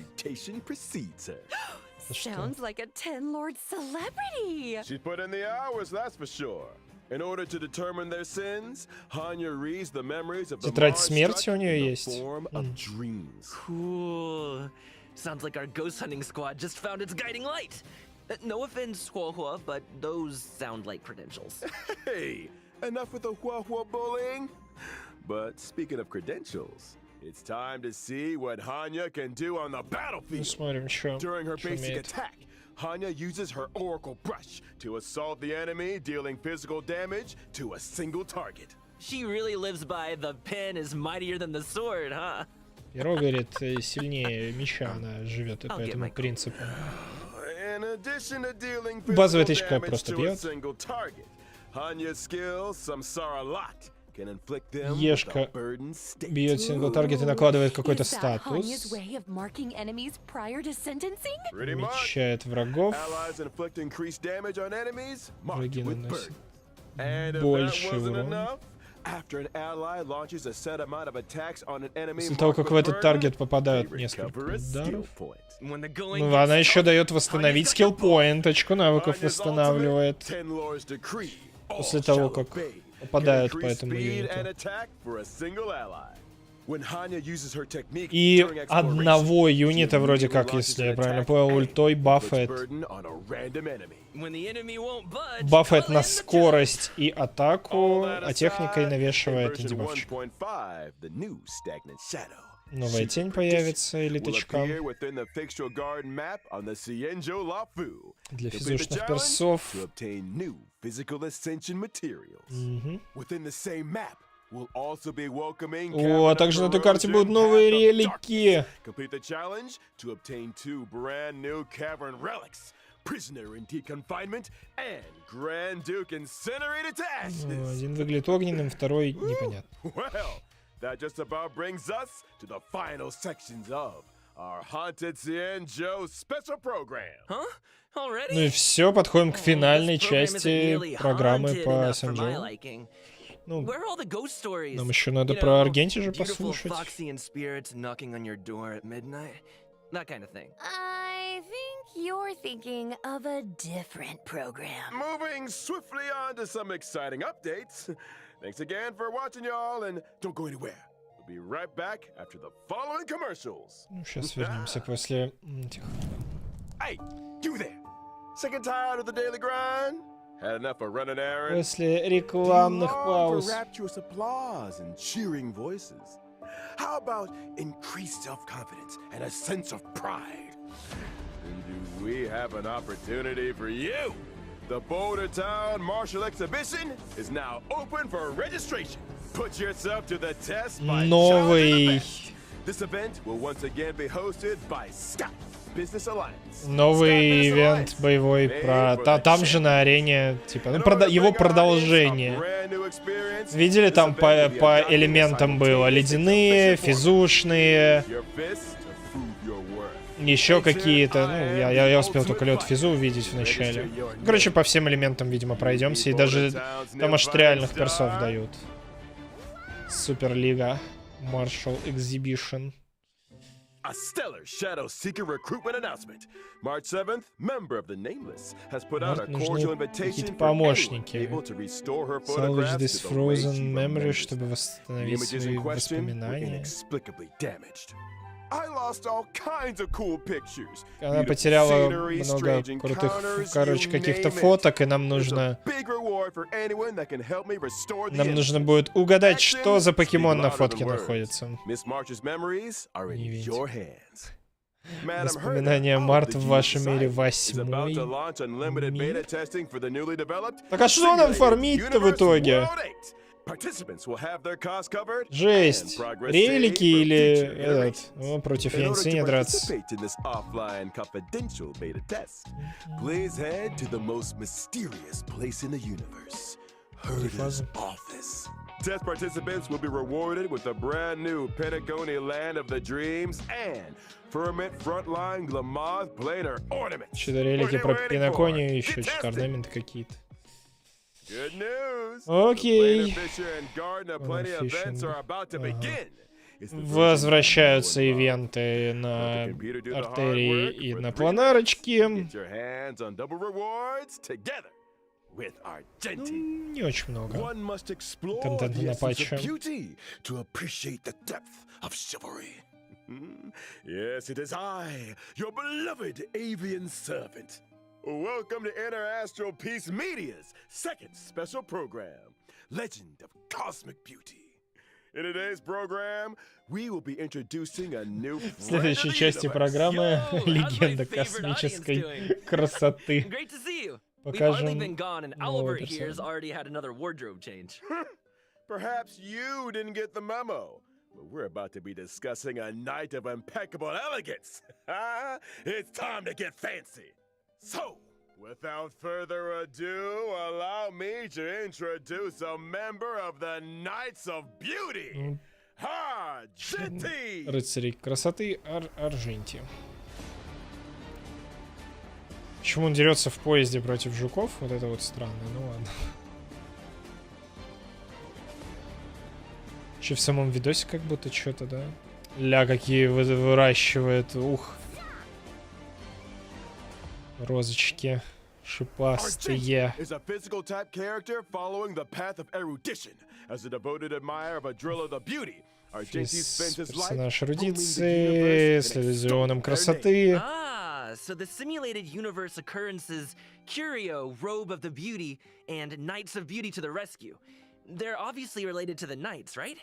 Sounds like a 10-lord celebrity. She put in the hours, that's for sure. In order to determine their sins, Hanya reads the memories of the Тетрадь смерти у нее есть. Cool. Sounds like our ghost hunting squad just found its guiding light. No offense, Huahua, but those sound like credentials. Hey, enough with the Huahua bullying. But speaking of credentials, it's time to see what Hanya can do on the battlefield. Смотрим, что During her basic attack, Hanya uses her Oracle Brush to assault the enemy, dealing physical damage to a single target. She really lives by the pen is mightier than the sword, huh? Перо, говорит, сильнее меча она живет, и по этому принципу. Базовая тычка просто бьет. Ешка бьет сингл-таргет и накладывает какой-то статус. Умечает врагов. Враги наносят больше урона. После того, как в этот таргет попадают несколько ударов. Ну, она еще дает восстановить скилл-поинт, очко навыков восстанавливает. После того, как попадают по этому юниту. И одного юнита, вроде как, если я правильно понял, ультой бафает. Бафает на скорость и атаку, а техникой навешивает дебафчик. Новая тень появится или тычкам. Для физушных персов. will also be welcoming О, а также на этой карте будут Cavern новые Path of релики. Darkness. Complete the challenge to obtain 2 brand new cavern relics. Prisoner in deep confinement and Grand Duke incinerated to ashes. Один выглядит огненным, второй непонятно. Well, that just about brings us to the final sections of our Haunted Xianzhou special program. Huh? Already? Ну и все, подходим к финальной This program isn't части nearly программы haunted по enough for my Сянчжоу. liking. Ну, Where are all the ghost stories? нам еще надо You про know, Аргенти же beautiful послушать. Foxy and spirits knocking on your door at midnight. That kind of thing. I think you're thinking of a different program. Moving swiftly on to some exciting updates. Thanks again for watching, y'all, and don't go anywhere. We'll be right back after the following commercials. Ну, сейчас вернемся после этих. Hey, you there! Sick and tired of the daily grind? Had enough of running errands? После рекламных For пауз. rapturous applause and cheering voices. How about increased self-confidence and a sense of pride? And do we have an opportunity for you? The Boulder Town Martial Exhibition is now open for registration. Put yourself to the test by Новый, challenging the best. This event will once again be hosted by Scott Business Alliance. новый ивент боевой про... Там же на арене, типа, ну, его продолжение. Видели, там по элементам было ледяные, физушные, еще какие-то. Ну, я успел только лед физу увидеть в начале. Короче, по всем элементам, видимо, пройдемся. И даже там аж реальных персов дают. Суперлига. Martial Exhibition. A stellar Shadow Seeker recruitment announcement. March 7th, member of the Nameless has put out a cordial invitation for anyone able to restore her Salvage photographs this to the way she frozen memory, remembers. чтобы The восстановить images свои in question were воспоминания. inexplicably damaged. I lost all kinds of cool pictures. Она Beautiful потеряла scenery, много strange крутых, encounters, короче, you каких-то name it. фоток, и нам There's нужно... a big reward for anyone that can help me restore the Нам нужно innocence. будет угадать, Actions что за speak покемон на louder фотке than words. находится. Miss March's memories are in Не видите. your hands. Madam Воспоминания Herder, Марта all в the вашем мире Genius Society is about восьмой to launch unlimited мир. beta testing for the newly developed Так а что нам Simulated фармить-то в Universe итоге? World 8. Participants will have their costs covered Жесть. and progress Релики saved for или future этот? iterations. О, против In order Янси не to драться. participate in this offline confidential beta test, please head to the most mysterious place in the universe, Herder's office. Test participants will be rewarded with a brand new Pentagony Land of the Dreams and Firmament Frontline Glamoth Blader Ornaments. Что-то релики про Пиноконию, еще что-то орнаменты какие-то. Good news. Окей. The Blader Fisher and Garden of Plenty Blader Fisher. events are about to begin. It's the version Возвращаются you love. ивенты на Let the computer do the hard артерии work и for на 3 планарочке. minutes. Get your hands on double rewards together with our Genti. Не очень много. One must explore Контента the на essence патче. of beauty to appreciate the depth of chivalry. Yes, it is I, your beloved avian servant. Welcome to Interastral Peace Media's second special program, Legend of Cosmic Beauty. In today's program, we will be introducing a new В friend of следующей the части universe. программы Yo, how's my легенда favorite audience космической doing? красоты. Great to see you. We've hardly Покажем been gone, and нового Albert here's персонажа. already had another wardrobe change. Perhaps you didn't get the memo, but we're about to be discussing a night of impeccable elegance. It's time to get fancy. So, without further ado, allow me to introduce a member of the Knights of Beauty. Ha! Genti! Рыцарей красоты Арженти. Почему он дерется в поезде против жуков? Вот это вот странно, ну ладно. Еще в самом видосе как будто что-то, да? Ля, какие выращивает, ух. Розочки шипастые. Is a physical type character following the path of erudition. As a devoted admirer of Adrilla the Beauty, Argenti spends his life Персонаж roaming the эрудиции, universe с and иллюзионом extoling their name. красоты. Ah, so the simulated universe occurrences Curio, Robe of the Beauty, and Knights of Beauty to the rescue. They're obviously related to the Knights, right?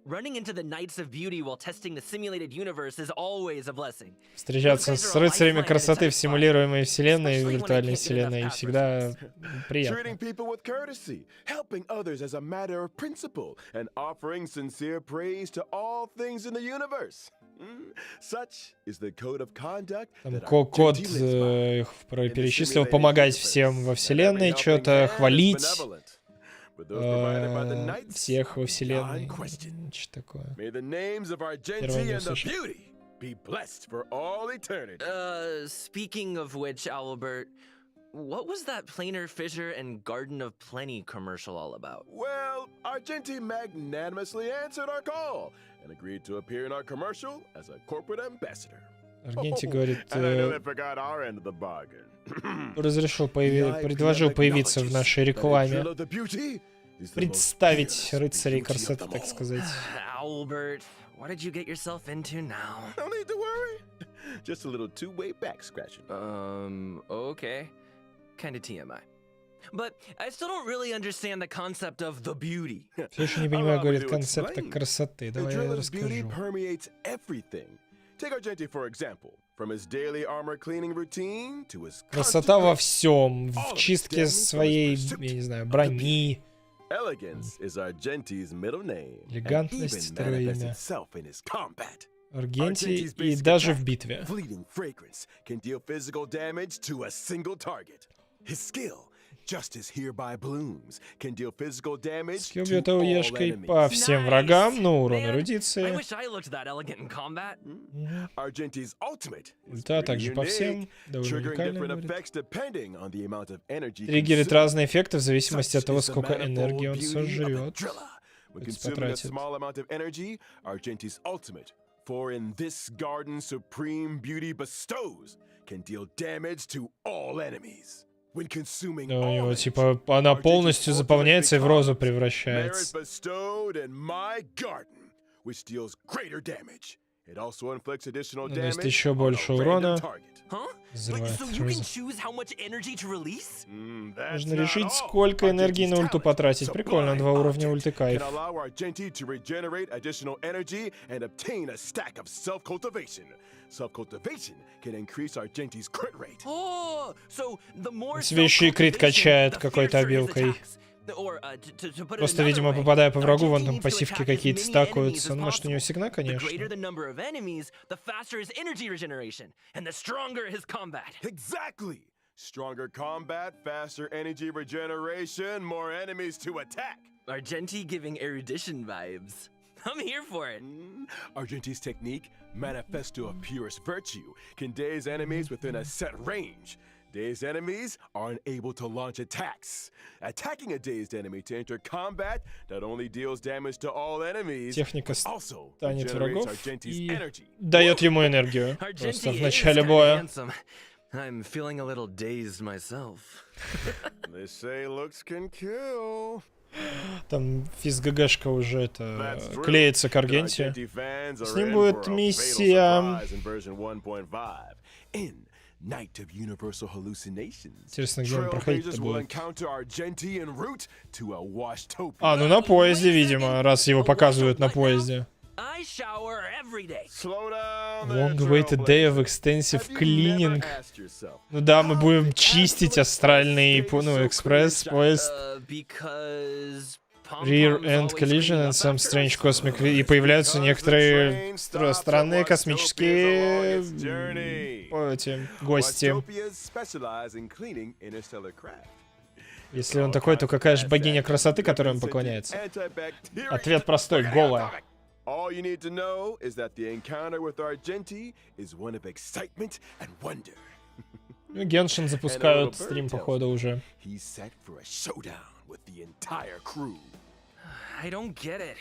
Running into the Knights of Beauty while testing the simulated universe is always a blessing. Встречаться с рыцарями красоты в симулируемой вселенной и виртуальной вселенной всегда приятно. Treating people with courtesy, helping others as a matter of principle, and offering sincere praise to all things in the universe. Such is the code of conduct Там that код перечислил помогать всем во вселенной, что-то хвалить всех во вселенной. Что такое? May the names of our Первое Genti не and the услышал. beauty be blessed for all eternity. Speaking of which, Albert, what was that Planar Fissure and Garden of Plenty commercial all about? Well, our Genti magnanimously answered our call and agreed to appear in our commercial as a corporate ambassador. Аргенти говорит, And I know they forgot our end of the bargain. предложил появиться в нашей рекламе, That the beauty is the most представить fearless рыцарей beauty of красоты, them так all. сказать. Albert, what did you get yourself into now? No need to worry. Just a little two-way back scratching. Okay. Kinda TMI. But I still don't really understand the concept of the beauty. Все еще не понимаю, говорит, концепта красоты. The Давай я Drilla's beauty расскажу. permeates everything. Take our Genti for example. From his daily armor cleaning routine to his Красота во constant всем, в чистке своей, я не знаю, брони. elegance is our Genti's middle name. And Элегантность, even второе manifests имя. itself in his combat. Аргентий и даже в битве. Fleeting fragrance can deal physical damage to a single target. His skill, just as hereby blooms, can deal physical damage Скилл to бьет all ауешкой по enemies. всем врагам, но урон Man, I эрудиции. wish I looked that elegant in combat. Our Genti's ultimate is Ульта pretty также по unique, всем, довольно triggering уникально, different говорит. effects depending on the amount of energy Триггерит consumed. разные эффекты в зависимости от Such того, is the сколько manifold энергии он beauty of the сожрет. Drilla. When То есть consuming a потратит. small amount of energy, our Genti's ultimate, for in this garden supreme beauty bestows, can deal damage to all enemies. When consuming Да, у all него energy, типа она our Genti's полностью ultimate заполняется и в розу becomes merit превращается. bestowed in my garden, which deals greater damage. It also inflicts additional Наносит damage еще on a больше random урона. target. Huh? Взрывает So you can розу. choose how much energy to release? That's Можно not решить, all. сколько Our энергии на Genti's ульту talent, потратить. Прикольно, Sublime 2 уровня Object, ульты can кайф. allow our Genti to regenerate additional energy and obtain a stack of self-cultivation. Self-cultivation can increase our Genti's crit rate. Oh, so the more Он себе еще и крит self-cultivation, качает the какой-то fiercer his обилкой. attacks. Or, to put it Просто, another видимо, way, попадая по our врагу, Genti вон там needs to пассивки attack as какие-то many enemies стакаются. as Ну, может, у него possible. сигна, The конечно. greater the number of enemies, the faster his energy regeneration, and the stronger his combat. Exactly! Stronger combat, faster energy regeneration, more enemies to attack. Our Genti giving erudition vibes. I'm here for it. Our Genti's technique, Manifesto of Purest Virtue, can daze enemies within a set range. Dazed enemies are unable to launch attacks. Attacking a dazed enemy to enter combat not only deals damage to all enemies, Техника but also станет regenerates врагов our Genti's и energy. дает ему энергию. Our Просто Genti в is начале kinda боя. handsome. I'm feeling a little dazed myself. They say looks can kill. Там физггшка уже это That's true. клеится к And our Аргенте. Genti fans are С ним in будет for a fatal миссия. surprise in version 1.5. In Night of Universal Hallucinations. Интересно, где он проходить-то Trailblazers will будет. encounter our Genti en route to a washtopia. А, ну на поезде, видимо, раз его показывают на поезде. I shower every day. Slow down Long there, awaited day of Trailblazer. extensive Have you cleaning. never asked yourself, Ну да, мы how будем the чистить absolute астральный, stay ну, so экспресс, clean, поезд. Because Rear pom-poms End always Collision clean and up some after strange us? cosmic... И появляются Because the некоторые train stops at странные Wastopia's космические along its journey. эти гости. Wastopias specialize in cleaning interstellar craft. Если он такой, то какая же богиня красоты, которой он поклоняется? Ответ простой, голая. All you need to know is that the encounter with our Genti is one of excitement and wonder. Ну, Геншин запускают стрим, походу, уже. He's set for a showdown with the entire crew. I don't get it.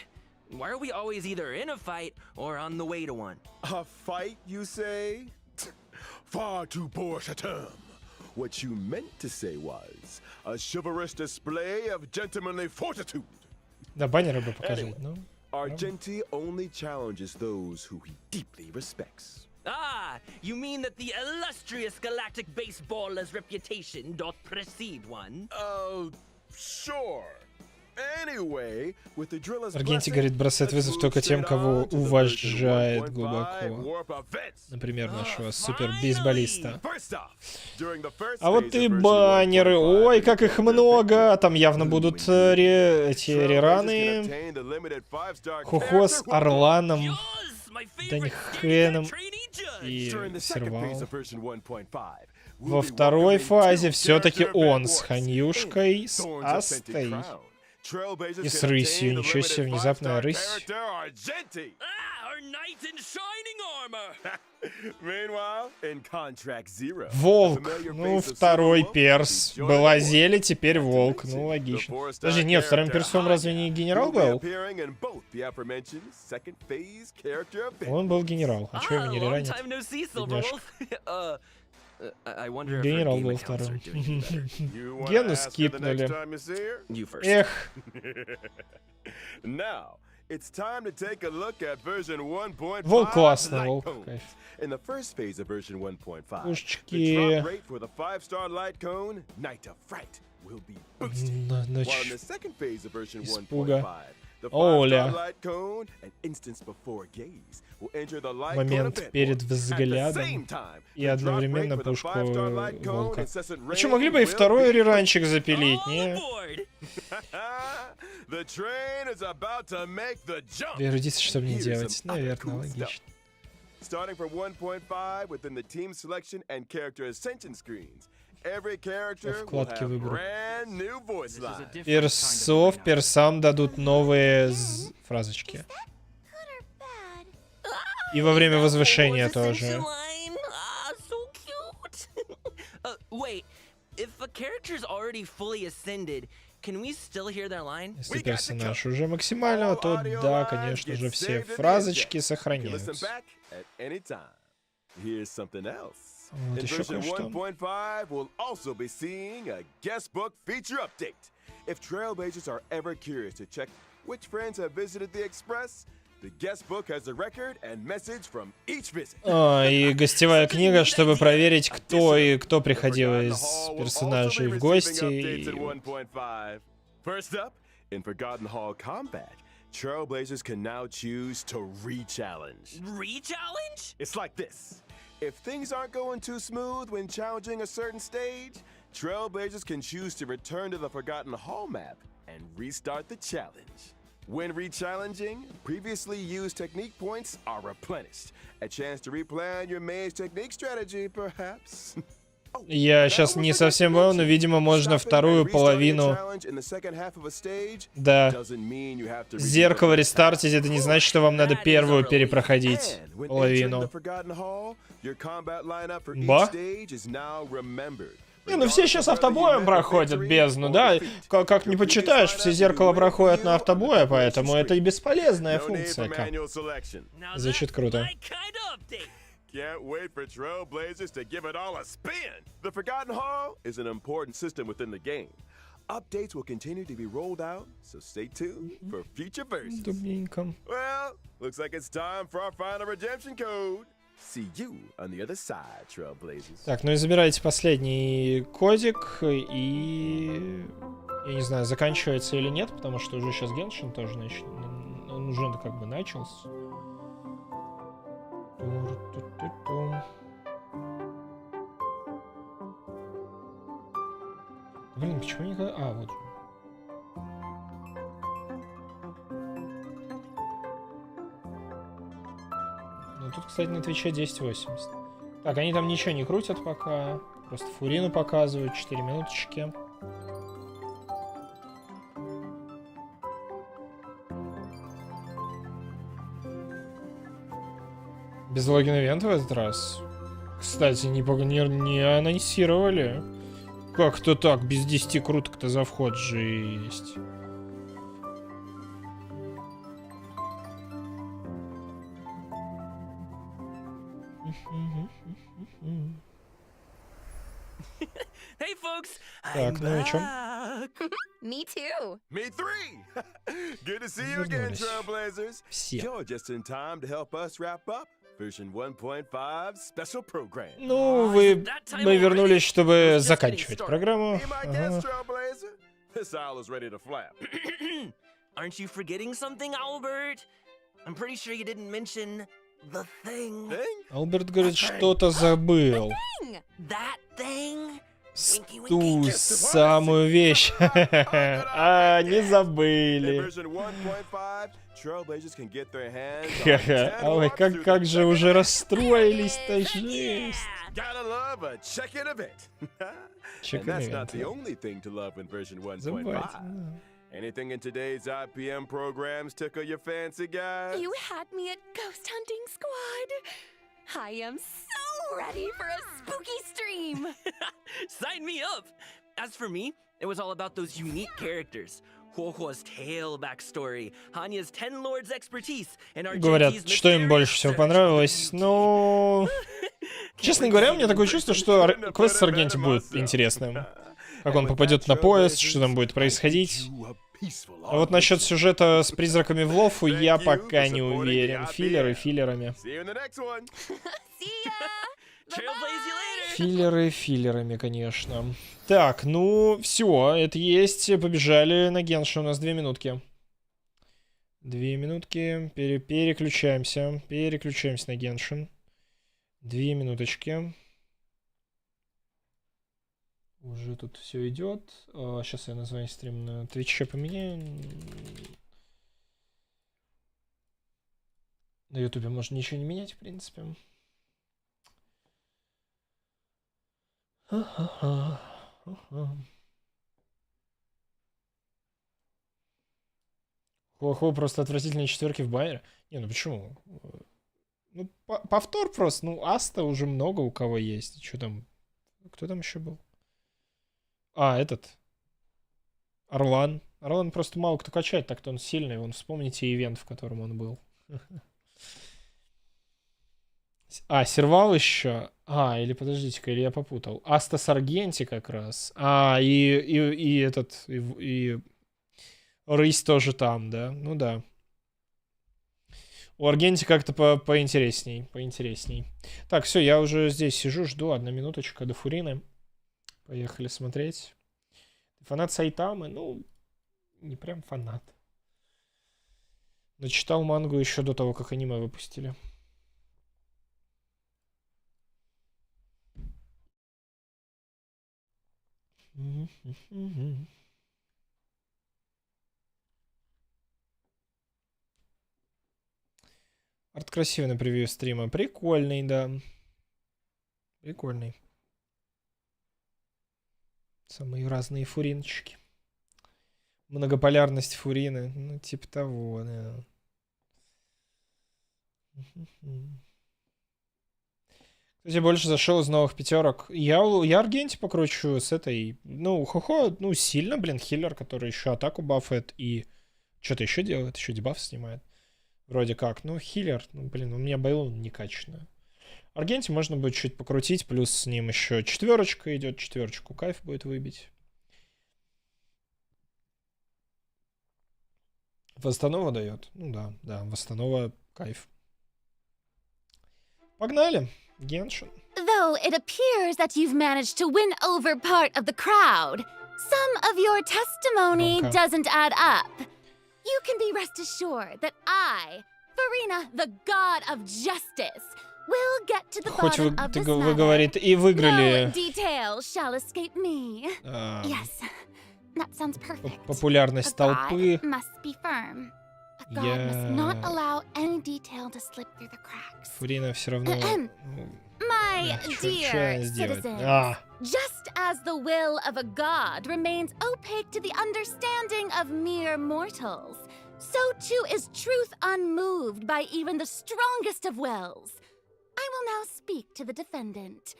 Why are we always either in a fight or on the way to one? A fight, you say? Far too boorish a term. What you meant to say was a chivalrous display of gentlemanly fortitude. Да, баннеры бы показать, ну. Our Genti only challenges those who he deeply respects. Ah, you mean that the illustrious galactic baseballer's reputation doth precede one? Oh, sure. Anyway, with the driller's Аргенти blessing, говорит, бросает let's вызов move только тем, straight кого on to the version уважает 1.5 глубоко. warp events. Например, нашего супер-бейсболиста. First off, during the first А вот phase и of version баннеры. 1.5, Ой, как их много. Там явно будут эти Trailblazers can рераны. obtain the limited 5-star Хухо с character Орланом. Yes, my Да ни favorite хреном. trainee judge. И During the second phase Сервал. of version 1.5, we'll Во be второй welcoming фазе two все-таки character он event с warps Ханьюшкой, in с Thorns of Астой. Fenty Crown. Trailblazers И с can рысью. obtain the Ничего себе, limited внезапная 5-star рысь. character Argenti. Ah, our knight in shining armor. Meanwhile, in Contract Zero, Волк. the familiar Ну, face of второй Silver Wolf перс. will be Была joining the зелье, теперь Not to волк. mention, Ну, the логично. 4-star Подожди, нет, вторым character персом разве не Hanya генерал will be был? appearing in both the aforementioned second phase character events. Он был генерал. А чё его не long реранит? time no see, Бедняжка. Silverwolf. I wonder if Генерал her game был accounts are вторым. doing better. You wanna Гену ask her the скипнули. next time you see her? You first. Эх, Now, it's time to take a look at version 1.5. волк классно, Light волк. Cone. Кайф. In the first phase of version 1.5, the Пушечки. drop rate for the 5-star light cone, Night of Fright, will be boosted. На While in ночь. the second phase of version Испуга. 1.5, the Оля. 5-star light cone, an instance before gaze, will enter the light Момент cone event перед warp. At the взглядом same time, и the drop одновременно rate for the пушку 5-star light cone, волка. incessant А что, rain могли бы и will второй be реранчик запилить, All не? aboard. The train is about to make the jump. Переродиться, чтобы не Here's делать. some other Наверное, cool логично. stuff. Starting from 1.5 within the team selection and character ascension screens, every character will вкладке have выбора. brand new voice lines. Персов, персам дадут новые фразочки. Good or bad? И во время возвышения Voice ascension тоже. line. Ah, so cute. Wait, if a character's already fully ascended, can we still hear their line? Если персонаж уже максимального, то да, конечно же, все фразочки You can listen сохраняются. back at any time. Here's something else. Вот In еще version кое-что. 1.5, we'll also be seeing a guest book feature update. If Trailblazers are ever curious to check which friends have visited the Express, the guest book has a record and message from each visit. И гостевая книга, чтобы проверить, кто приходил из персонажей в гости. И First up, in Forgotten Hall Combat, Trailblazers can now choose to re-challenge. Re-challenge? It's like this. If things aren't going too smooth when challenging a certain stage, Trailblazers can choose to return to the Forgotten Hall map and restart the challenge. When re-challenging, previously used technique points are replenished. A chance to replan your maze technique strategy, perhaps. Я сейчас не совсем понял, но, видимо, можно вторую половину... Да. Зеркало рестартить, это не значит, что вам надо первую перепроходить половину. Ба? Не, ну все сейчас автобоем проходят бездну, да? Как не почитаешь, все зеркала проходят на автобое, поэтому это и бесполезная функция. Звучит круто. Can't wait for Trailblazers to give it all a spin. The Forgotten Hall is an important system within the game. Updates will continue to be rolled out, so stay tuned for future versions. Дубненько. Well, looks like it's time for our final redemption code. See you on the other side, Trailblazers. Так, ну и забирайте последний кодик, и... Я не знаю, заканчивается или нет, потому что уже сейчас Genshin тоже он уже как бы начался. Блин, почему никогда... А, вот. Ну, тут, кстати, на Твиче 1080. Так, они там ничего не крутят пока. Просто Фурину показывают. 4 минуточки. Без логина ивент в этот раз? Кстати, не анонсировали. Как-то так, без 10 круток-то за вход жесть. Hey, folks. Так, ну и чё? Me too. Me three! Good to see you again, Вернулись. Trailblazers. Все. You're just in time to help us wrap up version 1.5 special program. Ну, мы вернулись, чтобы заканчивать программу. Be my Ага. guest, Trailblazer. This isle is ready to flap. Aren't you forgetting something, Albert? I'm pretty sure you didn't mention the thing. Thing? Алберт говорит, что-то забыл. That thing? Ту самую вещь. А, не In забыли. version 1.5, trailblazers can get their hands on Ха-ха. 10 Ой, warp как же suits. уже расстроились-то, жесть. Gotta love a check-in event. Check-in And that's not event, the да. only thing to love in version Забывайте. 1.5. Anything in today's IPM programs tickle your fancy, guys? You had me at Ghost Hunting Squad. I am so ready for a spooky stream. Sign me up! As for me, it was all about those unique characters. Huohuo's tale backstory, Hanya's 10 Lords expertise, and our Говорят, что им больше всего понравилось. Ну, честно говоря, у меня такое чувство, что квест с Аргенти будет интересным. Как он попадет на поезд, что там будет происходить. А вот насчет сюжета с призраками в Лофу я пока не уверен. Филлеры филлерами. See you in the next one. See ya. Trailblaze you later! Филлеры филлерами, конечно. Так, ну, все, это есть. Побежали на Геншин. У нас 2 минутки. 2 минутки. Переключаемся. Переключаемся на Геншин. 2 минуточки. Уже тут все идет. Сейчас я название стрим на Твиче поменяю. На Ютубе можно ничего не менять, в принципе. Хо-хо, просто отвратительные четверки в байере. Не, ну почему? Ну, повтор просто. Ну, Аста уже много у кого есть. Что там? Кто там еще был? А, этот. Орлан. Орлан просто мало кто качает, так-то он сильный. Вон, вспомните ивент, в котором он был. А, Сервал еще. А, или подождите-ка, или я попутал. Аста Саргенти как раз. А, и этот... И Рысь тоже там, да? Ну да. У Аргенти как-то поинтересней. Поинтересней. Так, все, я уже здесь сижу, жду. 1 минуточка до Фурины. Поехали смотреть. Фанат Сайтамы? Ну, не прям фанат. Но читал мангу еще до того, как аниме выпустили. Арт красивый на превью стрима. Прикольный, да. Прикольный. Самые разные фуринчики. Многополярность фурины. Ну, типа того, да. Кстати, больше зашел из новых пятерок. Я Аргенти покручу с этой. Ну, Хохо, ну, сильно, блин, хиллер, который еще атаку бафает и что-то еще делает, еще дебаф снимает. Вроде как. Ну, хиллер, ну, блин, у меня Бейлун некачественная. Аргенти можно будет чуть покрутить, плюс с ним еще четверочка идет, четверочку кайф будет выбить. Восстанова дает. Ну да, да, восстанова кайф. Погнали. Genshin. Though it appears that you've managed to win over part of the crowd, some of your testimony Okay. doesn't add up. You can be rest assured that I, Farina, the god of justice, will get to the Хоть bottom of this вы matter. говорит, и выиграли No detail shall escape me. Yes, that sounds perfect. популярность A толпы. god must be firm. A god must not Я... allow any detail to slip through the cracks. Фурина все равно... My Что dear она сделает? citizens, just as the will of a god remains opaque to the understanding of mere mortals, so too is truth unmoved by even the strongest of wills. I will now speak to the defendant.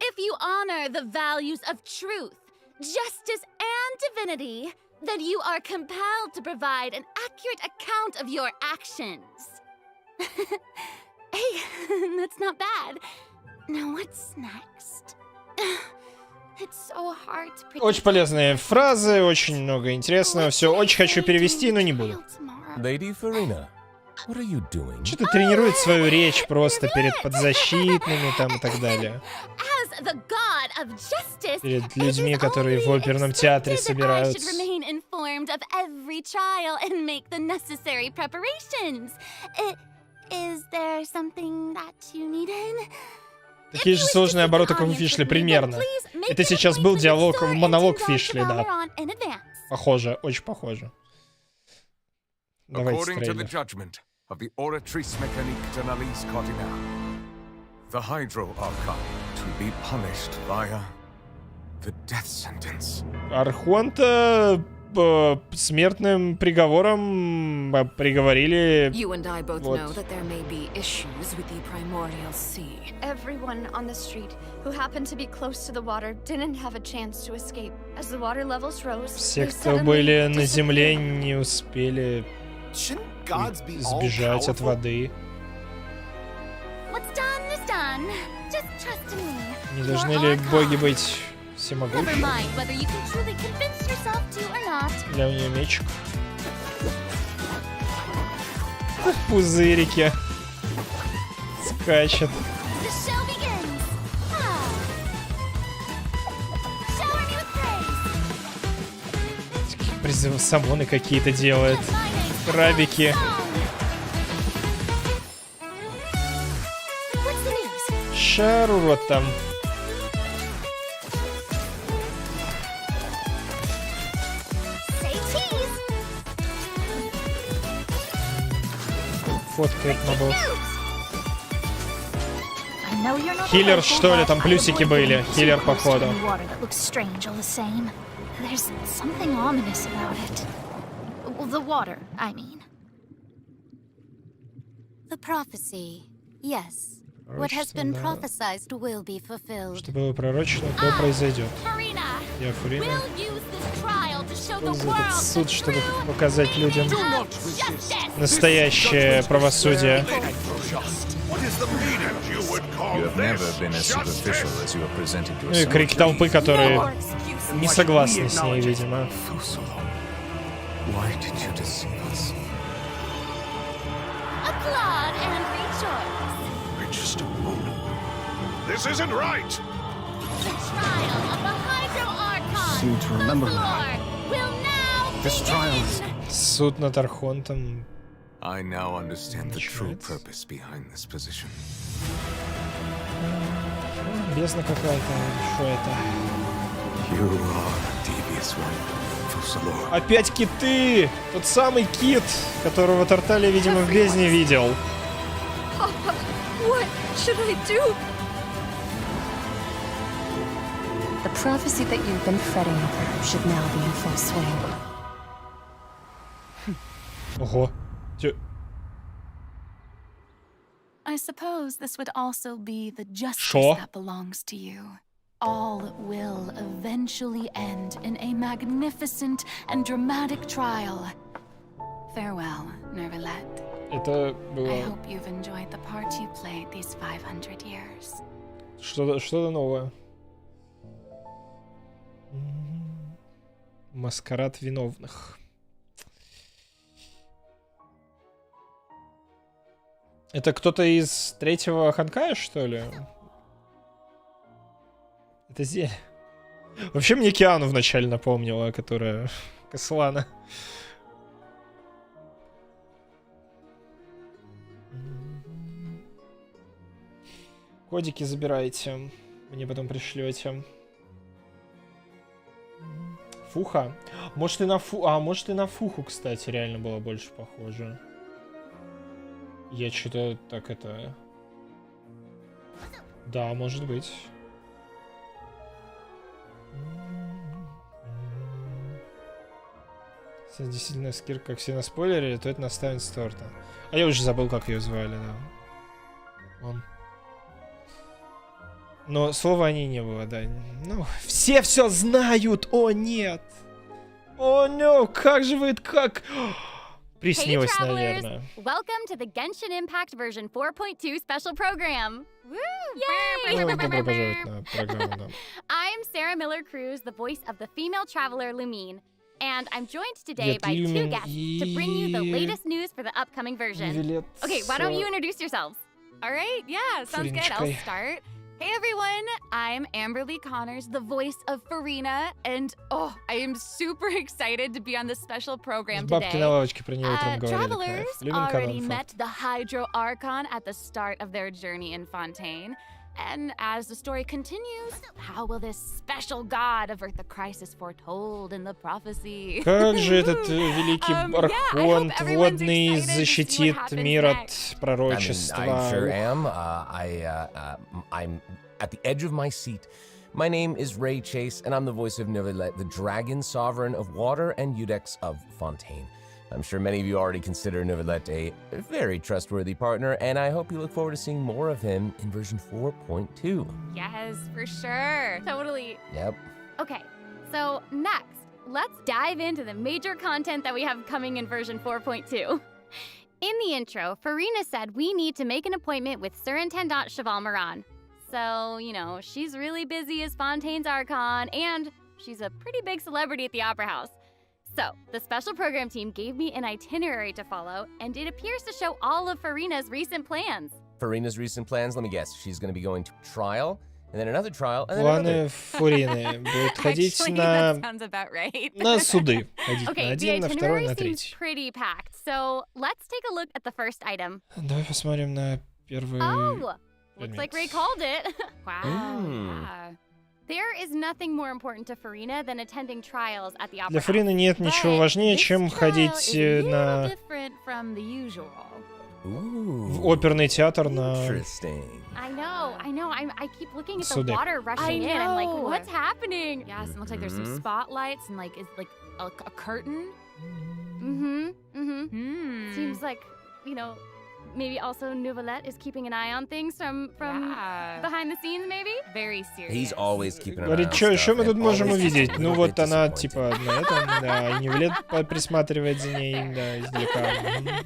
If you honor the values of truth, justice, and divinity, then you are compelled to provide an accurate account of your actions. Hey, that's not bad. Now what's next? It's so hard to predict. Очень полезные фразы, очень много интересного. Все, очень хочу перевести, но не буду. Lady Farina, what are you doing? Что-то тренирует свою речь просто перед подзащитными там и так далее. As the god of justice, перед it людьми, is которые в only оперном театре expected that I should собираются. remain informed of every trial and make the necessary preparations. Is there something that you needed? Такие же сложные обороты, как у Фишли, примерно. Это сейчас был диалог, монолог Фишли, да. Похоже, очень похоже. Давайте According to the трейлер. judgment of the Oratrice Mécanique d'Analyse Cardinale, the Hydro Archon to be punished via the death sentence. Архонта смертным приговором приговорили. You and I both Вот. know that there may be issues with the primordial sea. Everyone on the street who happened to be close to the water didn't have a chance to escape. As the water levels rose, Все, they кто suddenly были на disappeared. земле, не успели Shouldn't gods be all сбежать от powerful? воды. What's done is done. Just trust in me. Не должны Your ли archon. боги быть Never всемогущими? mind whether you can truly convince yourself to or not. Для у нее мечик. В пузырике. Скачет. The show begins. Ah. Shower me with praise. Призывы самоны какие-то делает. My name's Крабики. What's the news? Шарурот там. Say cheese. Фоткает мобов. I know you're not Хиллер, a local, что ли, but там I плюсики avoid были. being too Хиллер, close to походу. any water that looks strange all the same. There's something ominous about it. Well, the water, I mean. The prophecy. Yes. What has been Пророчество, да. prophesied will be fulfilled. Что было пророчено, то произойдет. Marina, Я Фурина. we'll use this trial to show the Использую этот world суд, the чтобы true показать людям meaning of justice. настоящее правосудие. You have never been as superficial as you are presenting to Ну и us. крики толпы, которые More excuses. не согласны с ней, видимо. Why did you deceive us? Applaud and rejoice. Just a moment. This isn't right! The trial of the Hydro Archon. Seem to remember the that. floor will now This trial is... Суд над Архонтом. I now understand the true Начинается. purpose behind this position. Бездна какая-то. Что это? You are a devious one, Fussalor. Опять киты! Тот самый кит, которого Тарталья, видимо, в бездне видел. Papa, what should I do? The prophecy that you've been fretting over should now be in full swing. Ого. I suppose this would also be the justice Шо? that belongs to you. All will eventually end in a magnificent and dramatic trial. Farewell, Nervalette. Это I было hope you've enjoyed the part you played these 500 years. что-то новое. Маскарад виновных. Это кто-то из третьего Ханкая, что ли? Это Зе. Вообще мне Киану вначале напомнила, которая Каслана. Кодики забирайте. Мне потом пришлете. Фуха? Может и на может и на Фуху, кстати, реально было больше похоже. Я что-то так это... Да, может быть. Если действительно Скир, как все на спойлере, то это наставница торта. А я уже забыл, как ее звали, да. Вон. Но слова о ней не было, да. Ну, все знают! О, нет! О, no! Как же вы, как... Приснилось, Hey, travelers! наверное. Welcome to the Genshin Impact version 4.2 special program. Woo! Ну, Yay! добро пожаловать на программу, да. I'm Sarah Miller Cruz, the voice of the female traveler Lumine, and I'm joined today by two Lumin guests to bring you the и latest news for the upcoming version. Вилет Okay, why don't с you introduce yourselves? All right, yeah, sounds good. I'll Фуриночкой. start. Hey everyone, I'm Amberly Connors, the voice of Farina, and I am super excited to be on this special program Бабки today. на лавочке про нее утром говорили. Travelers Кайф. Living already Canon met the Hydro Archon at the start of their journey in Fontaine. And as the story continues, how will this special god avert the crisis foretold in the prophecy? Как же этот великий архонт водный защитит мир от пророчества? I sure am. I'm at the edge of my seat. My name is Ray Chase, and I'm the voice of Neuvillette, the dragon sovereign of water and Eudex of Fontaine. I'm sure many of you already consider Neuvillette a very trustworthy partner, and I hope you look forward to seeing more of him in version 4.2. Yes, for sure. Totally. Yep. Okay, so next, let's dive into the major content that we have coming in version 4.2. In the intro, Farina said we need to make an appointment with Surintendant Cheval Moran. So, you know, she's really busy as Fontaine's Archon, and she's a pretty big celebrity at the Opera House. So, the special program team gave me an itinerary to follow, and it appears to show all of Farina's recent plans. Farina's recent plans, let me guess, she's going to be going to trial, and then another trial, and then another. Планы Фурины будут ходить Actually, на... that sounds about right. на суды. Ходить на Okay, the один, на второй, itinerary на seems третий. pretty packed, so let's take a look at the first item. Давай посмотрим на первый... Oh, looks like предмет. Ray called it. Wow. Yeah. There is nothing more important to Farina than attending trials at the Opera Для House. Фурины нет ничего But важнее, this чем trial ходить is a little на... Different from the usual. в оперный театр на... Interesting. I know. I keep looking at the Суды. water rushing I in. I'm like, know. what's happening? Yes, it looks like there's some spotlights and like, is like a curtain. Seems like, you know, maybe also Neuvillette is keeping an eye on things from Yeah. behind the scenes, maybe? Very serious. He's always keeping an eye on Говорит, что stuff, мы тут and можем always увидеть? a Ну little вот bit она, disappointed. типа, на этом, да, и Невилет присматривает за ней, да, издалека.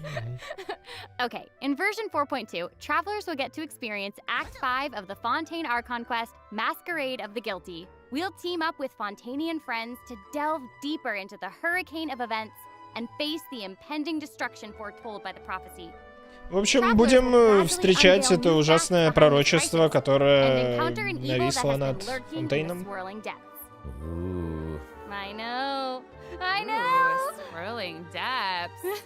Okay, in version 4.2, travelers will get to experience Act 5 of the Fontaine Archon quest, Masquerade of the Guilty. We'll team up with Fontainian friends to delve deeper into the hurricane of events and face the impending destruction foretold by the prophecy. В общем, будем встречать это ужасное пророчество, которое нависло над Фонтейном. Ooh. I know. Ooh, swirling depths.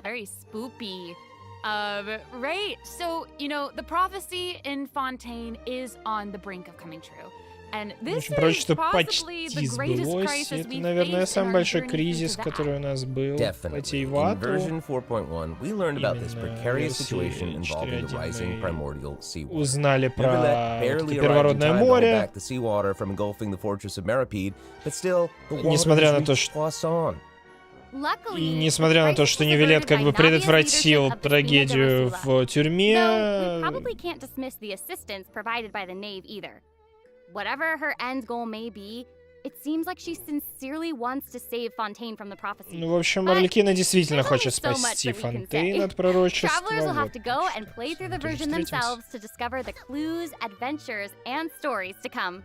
Very spoopy. Right. So, you know, the prophecy in Fontaine is on the brink of coming true. And В this общем, is пророчество possibly почти the greatest сбылось, и crisis это, we've наверное, faced in самый our большой journey кризис, into который у that. нас был. Definitely. Пойти в In ад. version 4.1, we learned about this Именно precarious версии situation involving the 4.1 rising мы primordial seawater. Узнали про Neuvillette вот barely это arrived in первородное time to hold море. back the seawater from engulfing the fortress of Meripede, but still, the water Несмотря на has то, reached что... Poisson. Luckily, И несмотря на то, что Невилет как бы предотвратил трагедию в тюрьме... Though we probably can't dismiss the assistance provided by the Knave either. Whatever her end goal may be, it seems like she sincerely wants to save Fontaine from the prophecy. Ну, в общем, Арлекина действительно there's хочет only so much спасти that we can Фонтейн say. от пророчества. Travelers will have Вот. to go and play through the Тоже version встретимся. themselves to discover the clues, adventures, and stories to come.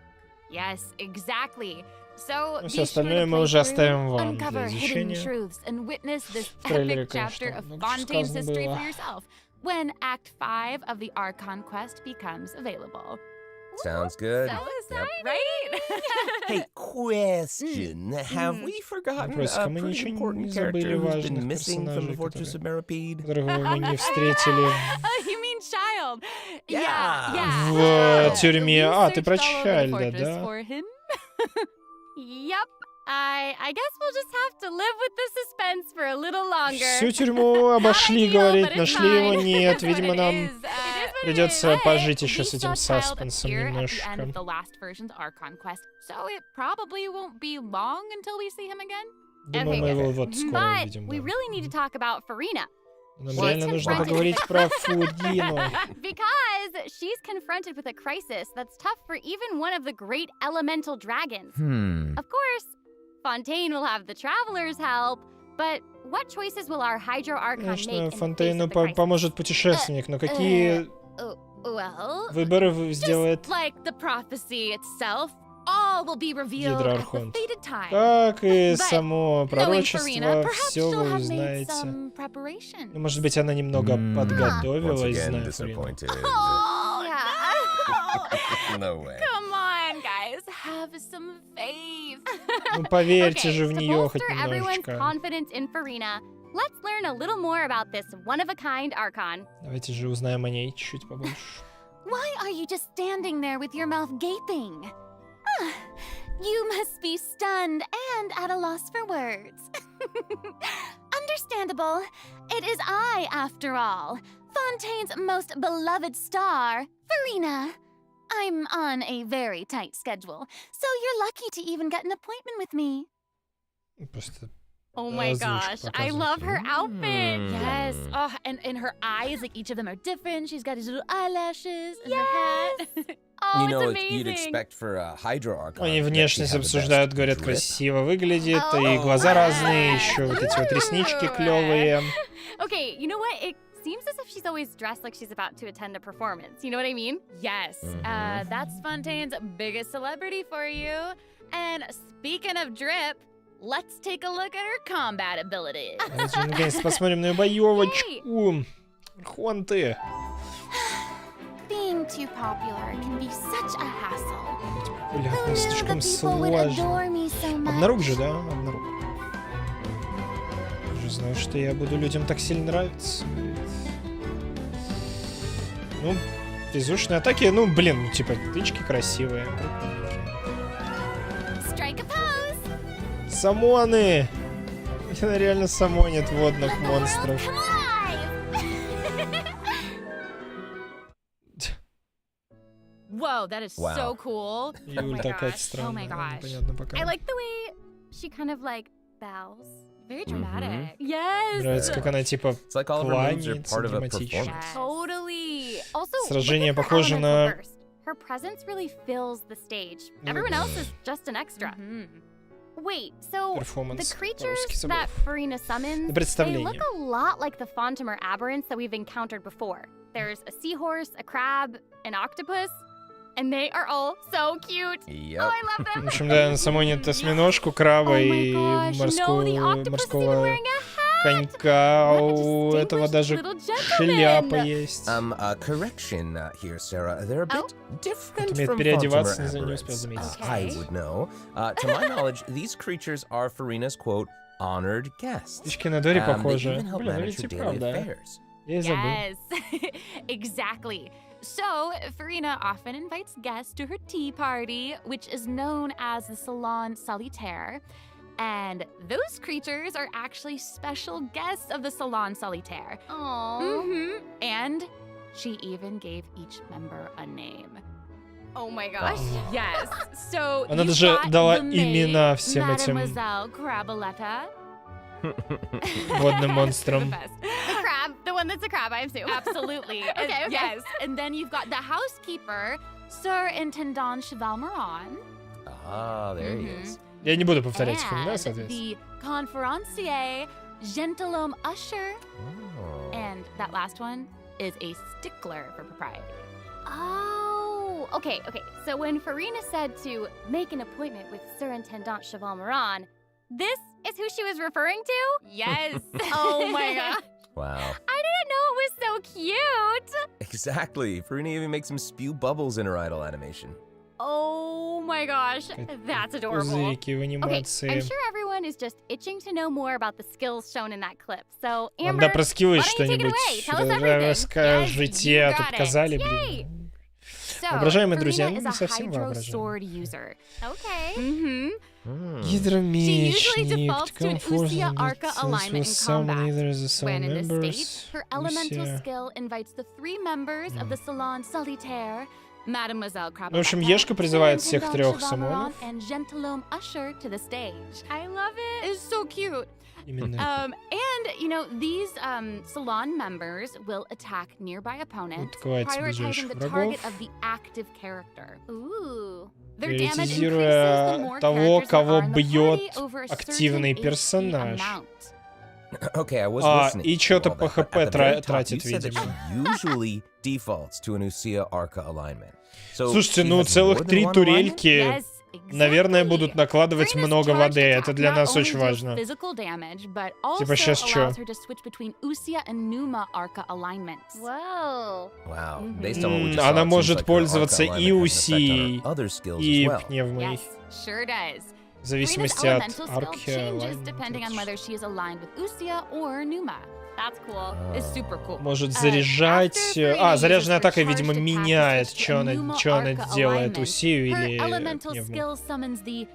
Yes, exactly. So Ну, be все sure остальное to мы play уже through, оставим вам для uncover hidden изучения. truths, and witness this В трейлере, epic chapter конечно, of много чего Fontaine's сказано history было. for yourself when Act 5 of the Archon quest becomes available. Sounds good. So Yep. right? Hey, question. Have we forgotten a Вопросик, а мы pretty ничего important не character забыли who's важных been missing from the персонажей, fortress of Meripede? которых мы не встретили Oh, you mean Child? Yeah. в So, тюрьме. we А, ты searched про all over the Чайльда, fortress да? for him. Yep. I guess we'll just have to live with the suspense for a little longer. Всю тюрьму обошли, ideal, говорит, but it's нашли его, fine. нет. That's what Видимо, it нам is. придется пожить Hey, еще с we этим saw Child саспенсом appear at the end немножко. of the last version's Archon quest, so it probably won't be long until we see him again. Думаю, мы его вот скоро But увидим. we Да. really need to talk about Farina. Нам She's реально нужно confronted- поговорить про Фурину. Because she's confronted with a crisis that's tough for even one of the great elemental dragons. Of course, Fontaine will have the travelers help, but what choices will our Hydro Archon make Конечно, in the face Фонтейну of the crisis? поможет путешественник, но какие Well, выборы Just сделает like the prophecy itself, all will be revealed at the Гидроархонт? fated time. Как и But само knowing Farina, пророчество, perhaps все she'll вы have made узнаете. some preparation. Ну, может быть, она немного Once подготовилась, again, зная Фурину. disappointed. yeah. No way. Come on, guys. Have some faith. Ну поверьте же в to нее хоть bolster everyone's немножечко. confidence in Farina, let's learn a little more about this one-of-a-kind Archon. Давайте же узнаем о ней чуть побольше. Why are you just standing there with your mouth gaping? Ah, you must be stunned and at a loss for words. Understandable. It is I, after all, Fontaine's most beloved star, Farina. I'm on a very tight schedule, so you're lucky to even get an appointment with me. Просто Oh my gosh, I love her outfit. Yes. Oh, and her eyes, like each of them are different. She's got these little eyelashes and her hat. Oh, You know it's what you'd amazing. expect for a Hydro Archon. Они that she внешность had the обсуждают, best говорят, drip. красиво выглядит, и Oh, глаза yeah. разные, еще вот эти вот реснички клевые. Okay, you know what? It seems as if she's always dressed like she's about to attend a performance. You know what I mean? Yes. That's Fontaine's biggest celebrity for you. And speaking of drip, let's take a look at her combat abilities. Давайте же наконец посмотрим на ее боевочку. Хонты. Being too popular can be such a hassle. Бля, Who knew слишком the people would сложно. adore me so much? Однорук же, да? Однорук. Я же знаю, что я буду людям так сильно нравиться. Ну, физушные атаки, ну, блин, ну, типа, тычки красивые. Strike a pose. Самоны! Она реально самонит водных Let the монстров. world come alive. Whoa, that is Wow. so cool. Юль my такая gosh. странная. Oh my gosh. Непонятно пока. I like the way she kind of like bows. Very dramatic. Yes. Нравится, как она, типа, It's like all of her moves are кланяется part of a драматично. performance. Totally. Also, Сражение look at her похоже elemental на- burst. Her presence really fills the stage. Ну, Everyone else is just an extra. Wait, so the Перформанс. creatures По-русски that забыл. Farina summons, they Представление. look a lot like the Fontamer aberrants that we've encountered before. There's a seahorse, a crab, an octopus, and they are all so cute. Yep. Oh, I love В them. общем, да, она самонит осьминожку, краба Oh и my gosh, no, the octopus is even морского wearing a hat. конька. What a У этого distinguished даже little шляпа gentleman. есть. Correction here, Sarah. They're a bit different умеет from переодеваться, Fontamer не успел aberrants. заметить. I would know. To my knowledge, these creatures are Farina's, quote, honored guests. Птички на Дори They похожи. even help Блин, ну manage ведь и her daily правда. affairs. Я и забыл. Yes, exactly. So, Farina often invites guests to her tea party, which is known as the Salon Solitaire. And those creatures are actually special guests of the Salon Solitaire. Aww. And she even gave each member a name. Oh my gosh. Yes. So Она you've даже got дала the maid, имена всем этим Mademoiselle Craboletta. водным The монстрам. best. The crab, the one that's a crab, I assume. Absolutely. Okay, okay. Yes. And then you've got the housekeeper, Sir Intendant Cheval Moran. Ah, there he is. Я не буду повторять их имена, And соответственно. the conferencier, Gentilhomme Usher. Oh. And that last one is a stickler for propriety. Oh, okay. So when Farina said to make an appointment with Surintendant Cheval Moran, this is who she was referring to? Yes. Oh my god. Wow. I didn't know it was so cute. Exactly. Farina even makes him spew bubbles in her idol animation. Oh my gosh, that's adorable. Пузырики в Okay, анимации. I'm sure everyone is just itching to know more about the skills shown in that clip. So, Вам Amber, да про скиллы why don't you take it что-нибудь away? Tell us everything. расскажите, Yes, а you тут got it. сказали, Yay. блин. So, Воображаемые друзья, Farina ну is не a совсем hydro воображаемые. sword user. Okay. Mm-hmm. She usually Гидромечник, defaults to an Usia Arca alignment in combat. Either as a When in the members, state, her elemental Usia. skill invites the three members of the Salon Solitaire, Mademoiselle Craboletta, Ну, в общем, Ешка призывает всех Surintendant трех Cheval самонов. Moran, and Gentilhomme Usher to the stage. I love it. It's so cute. Именно. And, you know, these salon members will attack nearby opponents, Атаковать prioritizing ближайших the target врагов, of the active character. Ooh. Their damage increases the приоритизируя more того, characters there кого are in the бьет party over a активный certain HP персонаж. amount. Okay, I was А, listening. и to чё-то all по that, but ХП at the very top, тратит, you said that видимо. she usually defaults to an Usia Arca alignment. So Слушайте, she ну has целых more than 3 one alignment? турельки Yes, наверное, будут накладывать много воды. Это для нас очень важно. Типа сейчас что? Она может пользоваться и усией, и пневмой. В зависимости от арки. Может заряжать... заряженная атака, видимо, меняет, что она делает, усию или пневму.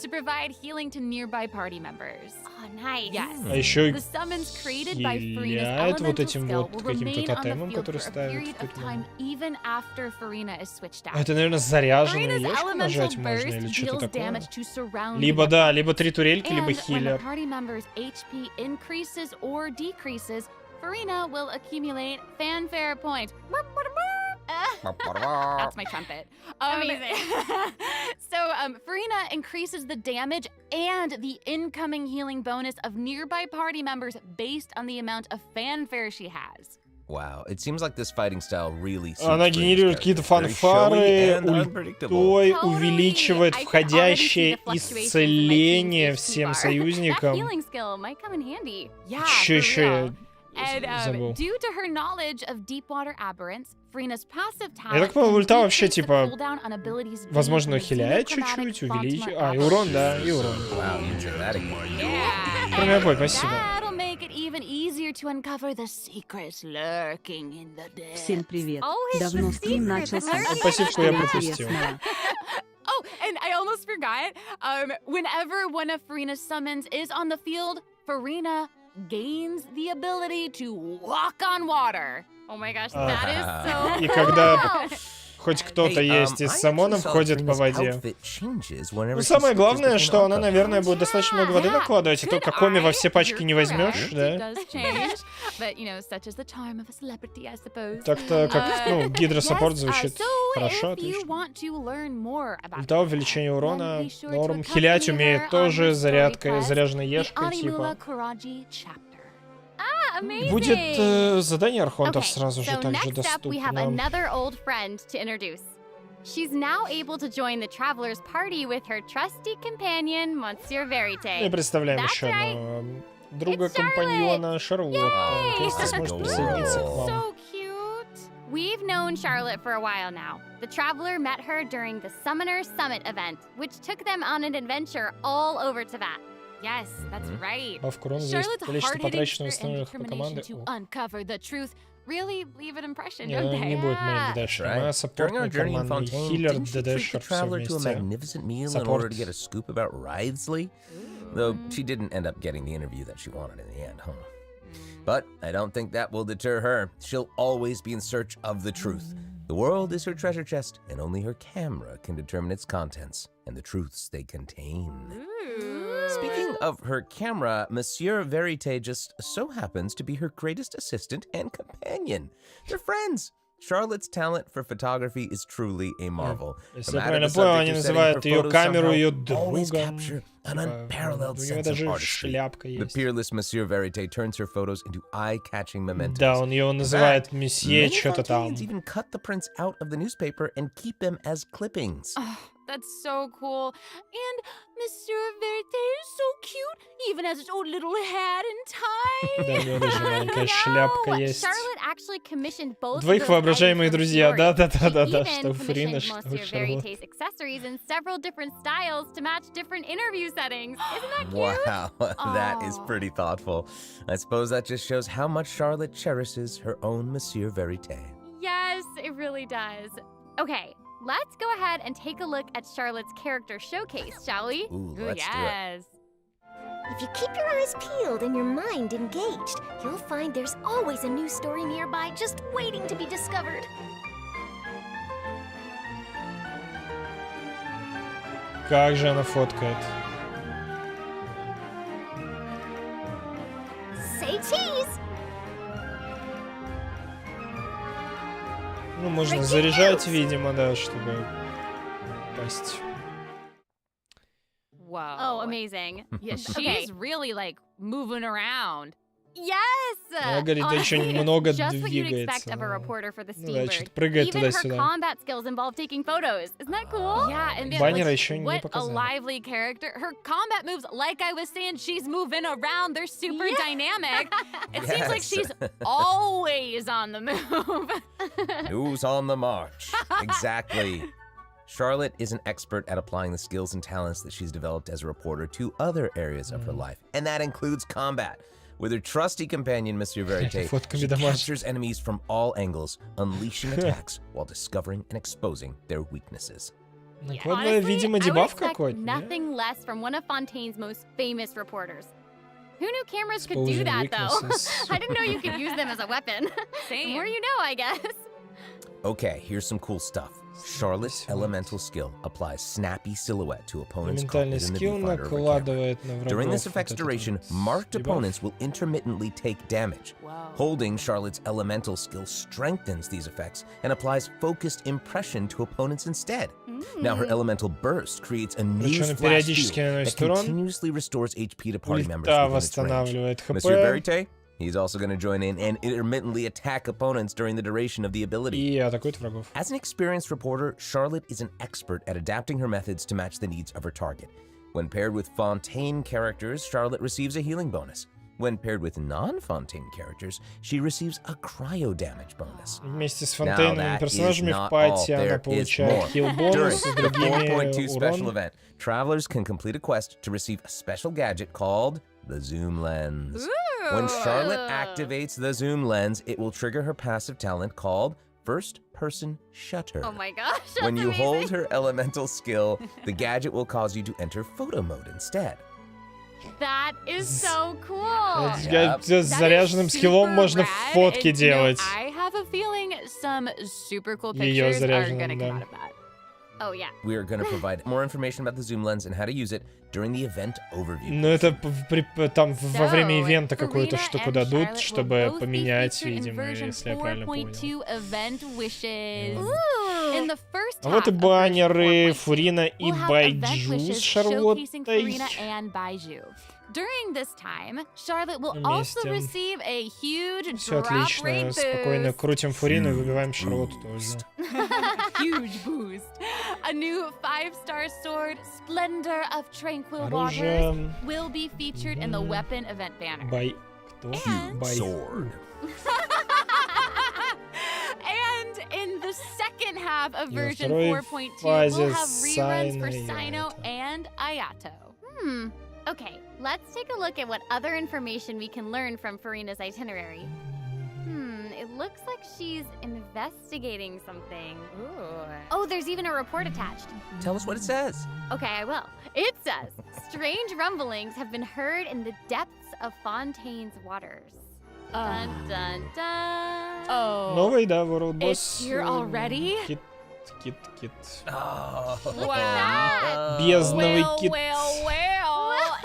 To provide healing to nearby party members. Oh, nice. Yes. А еще The summons created by хиляет вот этим skill вот will каким-то remain on the тотемом, field который for a ставит. period of time even after Farina is switched out. Это, наверное, заряженную Farina's ешку elemental нажать можно burst или что-то deals такое. damage to surrounding Либо, да, opponents. либо 3 турельки, либо And when the хилер. party member's HP increases or decreases, Farina will accumulate fanfare points. That's my trumpet. Amazing. So, Farina increases the damage and the incoming healing bonus of nearby party members based on the amount of fanfare she has. Wow, it seems like this fighting style really suits Она Freena's генерирует какие-то character. Very showy фанфары, and unpredictable. ультой Totally. увеличивает I can already see входящее the fluctuations in my исцеление team's всем bar. That союзникам. healing skill might come in handy. Yeah, Чё for еще real. я And забыл? due to her knowledge of deep water aberrants, Farina's passive talent Я так понял, can ульта вообще, decrease the типа, cooldown on abilities возможно, gained from the хиляет xenochromatic чуть-чуть, Fontima увеличивает. И aberrant. урон, да, и урон. Wow, you did that again. Yeah. Промеобой, спасибо. That'll make it even easier to uncover the secrets lurking in the depths. Всем привет. Always Давно the стрим secret. начался. That's Пассивку я Что пропустил. интересного? Oh, and I almost forgot. Whenever one of Farina's summons is on the field, Farina gains the ability to walk on water. Oh my gosh, that is so И когда cool. хоть кто-то Hey, есть из I самонов, actually saw ходит по Freena's воде. outfit changes whenever Ну, she самое switches главное, between что она, outfits. наверное, будет достаточно много воды накладывать, а то какоми во все пачки не возьмешь, It да? does change, but such is the charm of a celebrity, I suppose. Так-то, как, ну, гидросаппорт звучит so хорошо, if you отлично. want to learn more about Ульта, увеличение then урона, be sure to норм. accompany Хилять her умеет on тоже, her story зарядкой, quest, заряженной the ешкой, Animula типа. Karaji chapter. Amazing. Будет задание архонтов Okay, сразу же so также next up we have доступно. another old friend to introduce. She's now able to join the traveler's party with her trusty companion, Monsieur И Verite. представляем That's еще right. одного друга, It's компаньона Шарлотта. Yay! Костя сможет присоединиться к вам. So cute. We've known Charlotte for a while now. The traveler met her during the Summoner Summit event, which took them on an adventure all over Teyvat. Yes, that's right. Бавка урона зависит от Charlotte's количества hard-hitting потраченного spirit and установок по команде. determination to uncover the truth really leave an impression, Не, don't they? не будет моим дэшем. Она During our саппортный journey in командный Fontaine, хиллер, didn't she treat the ДДшер, все traveler to a вместе. magnificent meal in Support. order to get a scoop about Wriothesley? Though she didn't end up getting the interview that she wanted in the end, huh? But I don't think that will deter her. She'll always be in search of the truth. The world is her treasure chest, and only her camera can determine its contents and the truths they contain. Speaking of her camera, Monsieur Verite just so happens to be her greatest assistant and companion. They're friends. Charlotte's talent for photography is truly a marvel. Если No я matter правильно the понял, subject они or setting, называют her ее photos камеру ее somehow always другом. capture an Типа, unparalleled у него sense of даже artistry. шляпка The есть. peerless Monsieur Verite turns her photos into eye-catching mementos. Да, он ее называет месье Many что-то там. Fontaines even cut the prints out of the newspaper and keep them as clippings. Oh, that's so cool. And Monsieur Verite is so cute, even has his own little hat and tie. Да, у него даже маленькая шляпка No, есть. Charlotte actually commissioned both of Двоих those воображаемые items from друзья. Fiore. Да-да-да-да-да, She что у even Фрина, commissioned что у Monsieur Шарлотты. Verite's accessories in several different styles to match different interview settings. Isn't that cute? Wow, that is pretty thoughtful. I suppose that just shows how much Charlotte cherishes her own Monsieur Verite. Yes, it really does. Okay, let's go ahead and take a look at Charlotte's character showcase, shall we? Ooh, Ooh, let's do it. yes. If you keep your eyes peeled and your mind engaged, you'll find there's always a new story nearby just waiting to be discovered. Как же она фоткает. Say cheese! Ну, можно заряжать, видимо, да, чтобы попасть. Whoa. Oh, amazing. Yeah, she's Okay. really like moving around. Yes! Она говорит, Honestly, очень it's много just what you'd expect двигается. of a reporter for the Ну да, Steambird. что-то прыгает Even her туда-сюда. combat skills involve taking photos. Isn't that cool? Yeah, and then, Баннера like, еще не what a показали. lively character. Her combat moves, like I was saying, she's moving around. They're super dynamic. It seems like Yes. she's always on the move. News on the march. Exactly. Charlotte is an expert at applying the skills and talents that she's developed as a reporter to other areas of her life, and that includes combat. With her trusty companion, Monsieur Verite, Фотка she домашняя. captures enemies from all angles, unleashing attacks while discovering and exposing their weaknesses. Ну, вот, Honestly, видимо, I would дебаф expect какой-то. не? nothing less from one of Fontaine's most famous reporters. Who knew cameras could do Exposing that, though? weaknesses. I didn't know you could use them as a weapon. The more you know, I guess. Okay, here's some cool stuff. Charlotte's elemental skill applies snappy silhouette to opponents caught Элементальный within the скилл viewfinder of her camera. накладывает на врагов. During this вот effect's этот duration, вот marked дебаф. opponents will intermittently take damage. Holding Charlotte's elemental skill strengthens these effects and applies focused impression to opponents instead. Now her elemental burst creates a new Причем flash периодически field that наносит урон. continuously restores HP to party members Ульта within its range. восстанавливает Monsieur ХП. Verite, he's also going to join in and intermittently attack opponents during the duration of the ability. И атакует врагов. As an experienced reporter, Charlotte is an expert at adapting her methods to match the needs of her target. When paired with Fontaine characters, Charlotte receives a healing bonus. When paired with non-Fontaine characters, she receives a cryo damage bonus. Вместе с Now, фонтейновыми that is персонажами в not пати all. она There is получает more. хил-бонус, с During the другими 4.2 special урон. event, travelers can complete a quest to receive a special gadget called the Zoom Lens. When Charlotte activates the Zoom Lens, it will trigger her passive talent called First Person Shutter. Oh my gosh, that's When you amazing. hold her elemental skill, the gadget will cause you to enter photo mode instead. That is so cool. С заряженным скиллом можно фотки делать. I have a feeling some super cool Её pictures are заряженным, gonna come да. out of that. Oh yeah. We are going to provide more information about the Zoom Lens and how to use it during the event overview. Ну это там во время So, ивента какую-то Farina штуку and дадут, Charlotte чтобы will both be поменять, featured in видимо, version если я правильно понял. 4.2 event wishes. In the first А вот и half of version баннеры 4.2, Фурина и we'll have event Байджу с wishes Шарлоттой. showcasing Farina and Baiju. During this time, Charlotte will also Вместе. receive a huge Все drop отлично, rate спокойно boost. крутим Фурину и выбиваем Шарлотту тоже. Huge boost. A new 5-star sword, Splendor of Tranquil Waters, Оружие. will be featured in the weapon event banner. Бай... Кто? Бай... Sword. And in the second half of И во version второй 4.2, фазе we'll have reruns for Сайна и Sino Ayato. and Ayato. Okay, let's take a look at what other information we can learn from Farina's itinerary. It looks like she's investigating something. Oh, there's even a report attached. Tell us what it says. Okay, I will. It says, strange rumblings have been heard in the depths of Fontaine's waters. Dun dun dun. Oh. Новый, да, World Boss. It's here already? Кит. Oh. Look at that! Бездновый well, кит.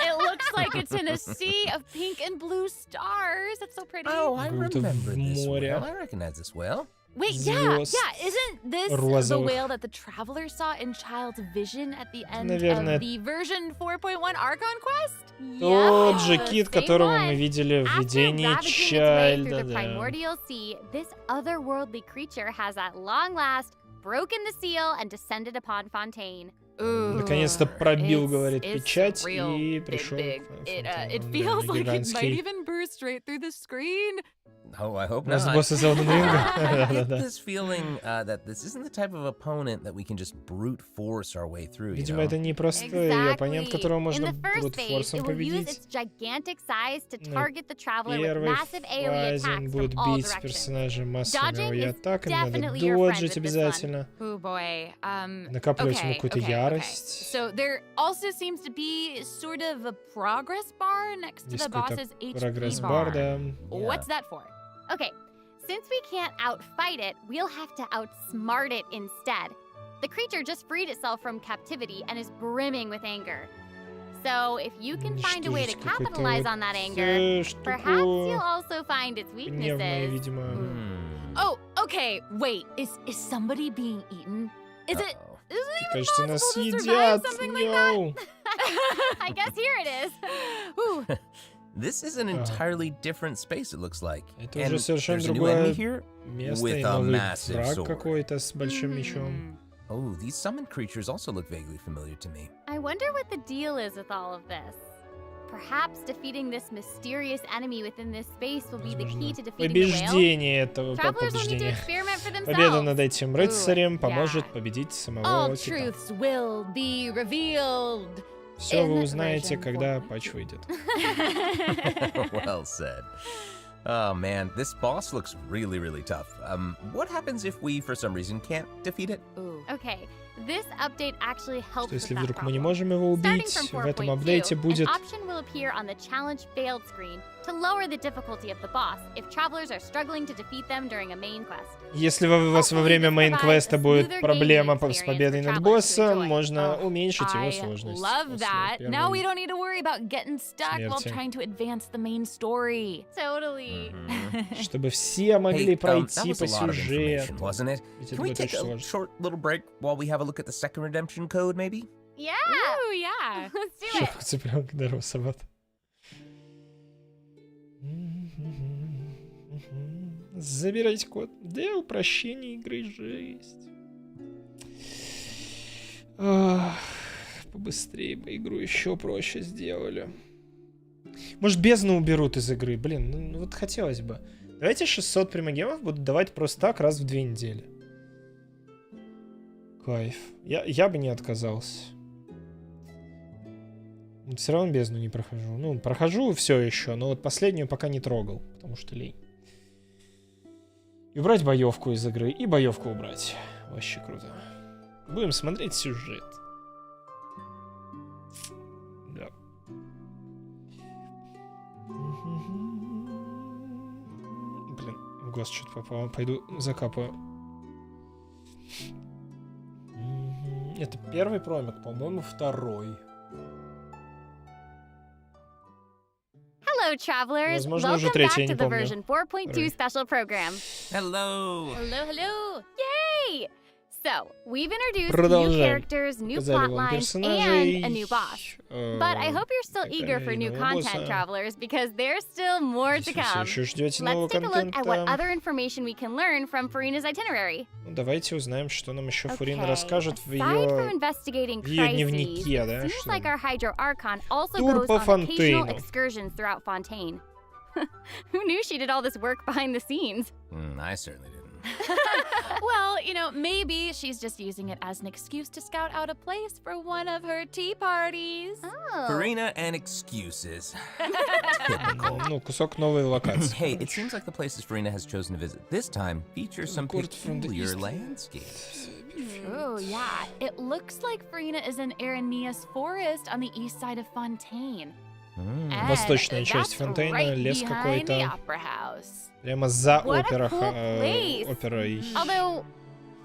It looks like it's in a sea of pink and blue stars. It's so pretty. Oh, I Будто remember в this море. whale. I recognize this whale. Wait, Звёзд isn't this the розовых. whale that the traveler saw in Child's vision at the end Наверное, of the version 4.1 Archon quest? Тот же Yeah, кит, same которого one. мы видели в After видении ravaging its way through Чайльда. the Да. primordial sea, this otherworldly creature has at long last broken the seal and descended upon Fontaine. Наконец-то пробил, говорит, it's печать real и big, пришел. big. к It Фонтейну. feels Да, like it might гигантский. even burst straight through the screen. Oh, I hope У нас not. босс из Elden Ring. I get Да-да-да. this feeling that this isn't the type of opponent that we can just brute force our way through. You Видимо, know? это непростой оппонент, которого In можно the first phase, брутфорсом it will use победить. its gigantic size to На target the traveler with первой massive AoE фазе он attacks будет from all бить directions. персонажа массовыми Dodging AoE is атаками, надо definitely your friend доджить with this one. обязательно. Oh boy. Накапливать ему Okay, какую-то okay. ярость. So there also seems to be sort of a progress bar next to Есть the какой-то boss's HP прогресс-бар, bar. да. What's that for? Okay, since we can't outfight it, we'll have to outsmart it instead. The creature just freed itself from captivity and is brimming with anger. So if you can find a way to Уничтожить какую-то capitalize on that anger, perhaps you'll штуку also find its гневную, weaknesses. видимо. Oh, okay. Wait, is somebody being eaten? Is it? Uh-oh. Is it even Кажется, нас possible to survive едят. something like that? Йоу. I guess here it is. Ooh. This is an entirely different space, it looks like. Это And уже совершенно there's a new enemy другое here место with и a новый massive враг sword. какой-то с большим мечом. Oh, these summoned creatures also look vaguely familiar to me. I wonder what the deal is with all of this. Perhaps defeating this mysterious enemy within this space will be the key to defeating the whale. Побеждение этого Travelers will need to побеждения. experiment for Победа themselves. над этим рыцарем поможет победить самого All кита. truths will be revealed. Все вы in узнаете, version когда патч выйдет. Well said. Oh man, this boss looks really, really tough. What happens if we, for some reason, can't defeat it? Okay, this update actually helps Что with если that вдруг мы не problem. можем его Starting убить, from в этом 4.2, апдейте будет... an option will appear on the challenge failed screen to lower the difficulty of the boss if travelers are struggling to defeat them during a main quest. Если у вас во время мейн-квеста будет проблема с победой над боссом, можно уменьшить его I сложность. love после that. Now we первой don't need to worry about getting stuck while смерти. trying to advance the main story. Totally. Чтобы все могли Hey, that пройти was по a lot of information, сюжету. wasn't it? Ведь Can это we будет take очень a сложно. short little break while we have a look at the second redemption code, maybe? Yeah. Ooh, yeah. Let's do it. Цыпленок здорово, собак. Забирайте код. Да, упрощение игры жесть. Ах, побыстрее бы игру еще проще сделали. Может, бездну уберут из игры? Блин, ну вот хотелось бы. Давайте 600 примагемов будут давать просто так раз в 2 недели. Кайф. Я бы не отказался. Все равно бездну не прохожу. Ну, прохожу все еще, но вот последнюю пока не трогал, потому что лень. И убрать боевку из игры, и боевку убрать. Вообще круто. Будем смотреть сюжет. Да. Блин, в глаз что-то попало. Пойду закапаю. Это первый промик, по-моему, второй. Hello, travelers. Возможно, уже Welcome третий, back я to не the помню. version 4.2 special program. Hello! Hello, hello. Yay! So, we've introduced new Продолжаем. characters, new Показали plot вам lines, персонажей. and a new boss. But I hope you're still eager for new content, travelers, because there's still more to Если вы все come. еще ждете нового Let's take a look at what контента, other information we can learn from Farina's itinerary. ну, давайте узнаем, что нам еще Фурина Okay, расскажет в aside from ее... investigating её crises, дневнике, it да, seems что like там? our Hydro Archon also Тур goes по on occasional Фонтейну. excursions throughout Fontaine. Who knew she did all this work behind the scenes? I certainly didn't. Well, you know, maybe she's just using it as an excuse to scout out a place for one of her tea parties. Oh. Farina and excuses. Typical. Ну, кусок новой локации. Hey, it seems like the places Farina has chosen to visit this time feature some Court from the peculiar east. landscapes. Oh, yeah. It looks like Farina is in Aranea's forest on the east side of Fontaine. And Восточная часть that's Фонтейна, right лес behind the какой-то. opera house. Прямо за What a cool place. оперой. Although,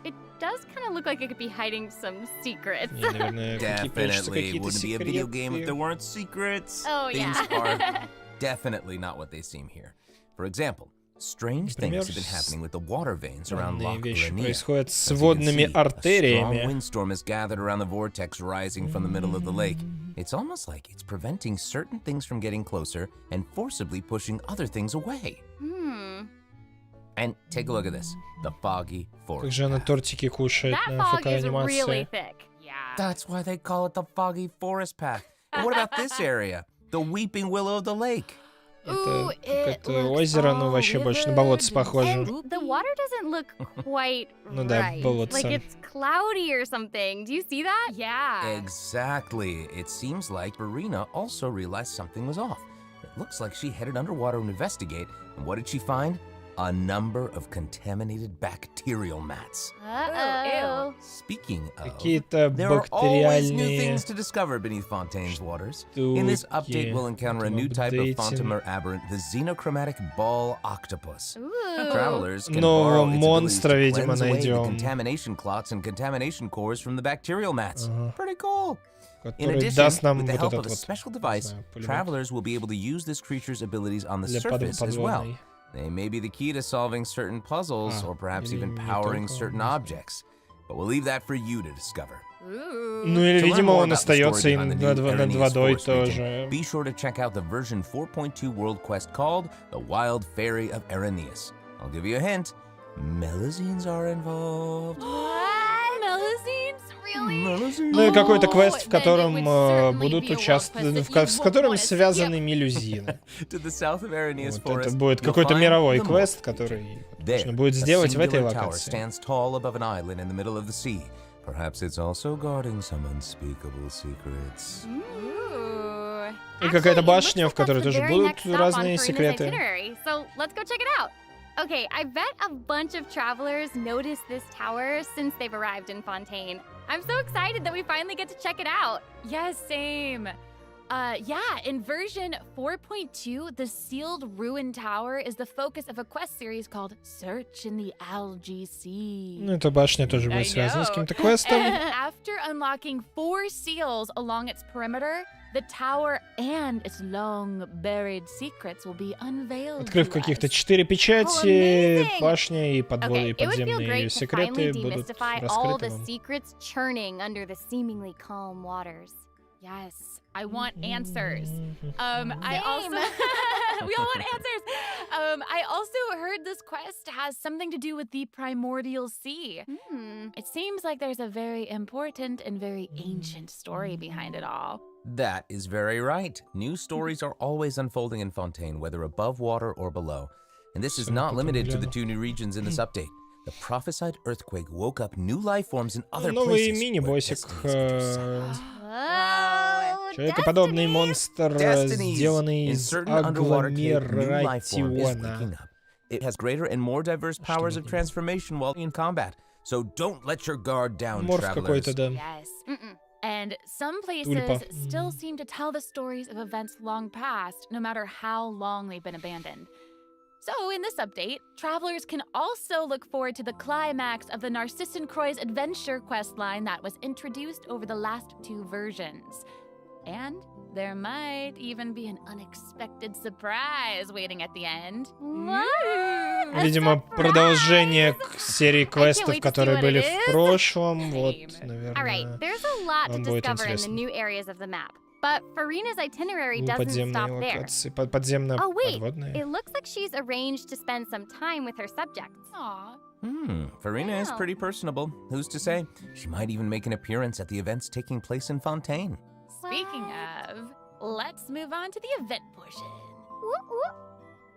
it does kind of look like it could be hiding some secrets. Не, наверное, прячутся Definitely какие-то wouldn't be a video game if секреты. there weren't secrets. Oh, Things yeah. are definitely not what they seem here. For example, strange Например, things have been happening with the water veins around Странные Loch вещи Lanier. происходят с As you can водными see, a strong артериями. windstorm has gathered around the vortex rising from the middle of the lake. It's almost like it's preventing certain things from getting closer and forcibly pushing other things away. And take a look at this. The foggy Как forest. же она path. тортики кушает That на fog ФК is really анимации. thick. Yeah. That's why they call it the foggy forest path. And what about this area? The weeping willow of the lake. Ooh, Это it какое-то looks озеро, но all вообще больше на болотце withered похоже. and the water doesn't look quite Ну да, right. болотце. Like it's cloudy or something. Do you see that? Yeah. Exactly. It seems like Verena also realized something was off. It looks like she headed underwater to investigate, and what did she find? A number of contaminated bacterial mats. Uh-oh. Speaking of, Какие-то there are always new бактериальные things to discover beneath Fontaine's waters. In this update, we'll encounter a new type of Fontamer aberrant, the xenochromatic ball octopus. Ooh. Travelers can Нового borrow its abilities монстра, to видимо, cleanse away the найдем. contamination clots and contamination cores from the bacterial mats. Pretty cool. In который addition, даст нам with the вот help этот of a вот, special не device, знаю, пулемет travelers will be able to use this creature's abilities on the для surface as well. подводной. They may be the key to solving certain puzzles or perhaps или even не powering только, certain не знаю. objects. But we'll leave that for you to discover. Ooh. Ну или, To learn видимо, more он about the остается story им behind the new над Aranea's водой Forest region, тоже. be sure to check out the version 4.2 world quest called The Wild Fairy of Araneas. I'll give you a hint. Melazines are involved. What? Melazines? Really? Ну и какой-то Oh, квест, в then it котором would certainly будут be a world участвовать, quest that с you которым won't wanna связаны мелюзины. To the south of Aranea's Вот это Forest, будет you'll какой-то find мировой the квест, Morph. который There, нужно будет a сделать в этой singular tower локации. stands tall above an island in the middle of the sea. Perhaps it's also guarding some unspeakable secrets. Ooh. И какая-то Actually, it башня, looks в которой like that's тоже the very будут next stop on разные Farina's секреты. itinerary. So let's go check it out. Okay, I bet a bunch of travelers noticed this tower since they've arrived in Fontaine. I'm so excited that we finally get to check it out. Yes, same. Yeah, in version 4.2, the sealed ruin tower is the focus of a quest series called Search in the Algae Sea. Ну, эта башня тоже будет связана с каким-то квестом. After unlocking 4 seals along its perimeter, the tower and its long buried secrets will be unveiled. Открыв to каких-то us. 4 печати, amazing! башня и Okay, и it would feel подземные ее great to finally секреты будут demystify all раскрыты the вам. secrets churning under the seemingly calm waters. Yes, I want answers. I also we all want answers. I also heard this quest has something to do with the primordial sea. It seems like there's a very important and very ancient story behind it all. That is very right. New stories are always unfolding in Fontaine, whether above water or below. And this is not limited to the 2 new regions in this update. The prophesied earthquake woke up new life forms in other Новый places. мини-боссик. Whoa, Человекоподобный монстр, Destinies. сделанный In из certain underwater cave, new life form is waking агломератиона. up. It has greater and more diverse powers of transformation while in combat. So don't let your guard down, Морф travelers. какой-то, да. Yes. And some places Тульпа. still seem to tell the stories of events long past, no matter how long they've been abandoned. So, in this update, travelers can also look forward to the climax of the Narcissan Croix's adventure questline that was introduced over the last 2 versions. And there might even be an unexpected surprise waiting at the end. What? Видимо, продолжение к серии квестов, wait to see которые what были it в is. прошлом. Вот, Same. All right, наверное, there's a lot to вам будет discover in the интересно. new areas of the map. But Farina's itinerary doesn't Подземные stop there. локации, подземно Oh, wait. подводные. It looks like she's arranged to spend some time with her subjects. Aw. Farina is Wow. pretty personable. Who's to say? She might even make an appearance at the events taking place in Fontaine. Speaking of, let's move on to the event portion.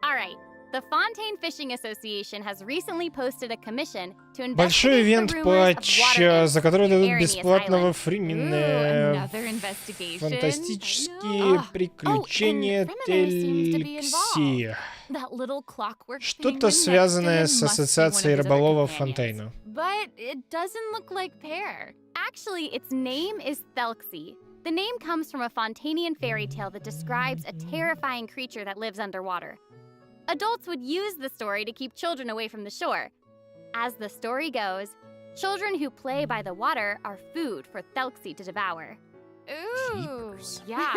All right. The Fontaine Fishing Association has recently posted a commission to Большой investigate ивент the rumors of патч, water за который near дадут Aranea's бесплатного Island. фрименное Another investigation. фантастические Oh, приключения and Fremenner seems to be Телькси. That little clockwork Что-то penguin связанное next с to him must be one ассоциацией of his other рыболовов companions. Фонтейна. But it doesn't look like pear. Actually, its name is Thelxie. The name comes from a Fontanian fairy tale that describes a terrifying creature that lives underwater. Adults would use the story to keep children away from the shore. As the story goes, children who play by the water are food for Thelxie to devour. Ooh, yeah,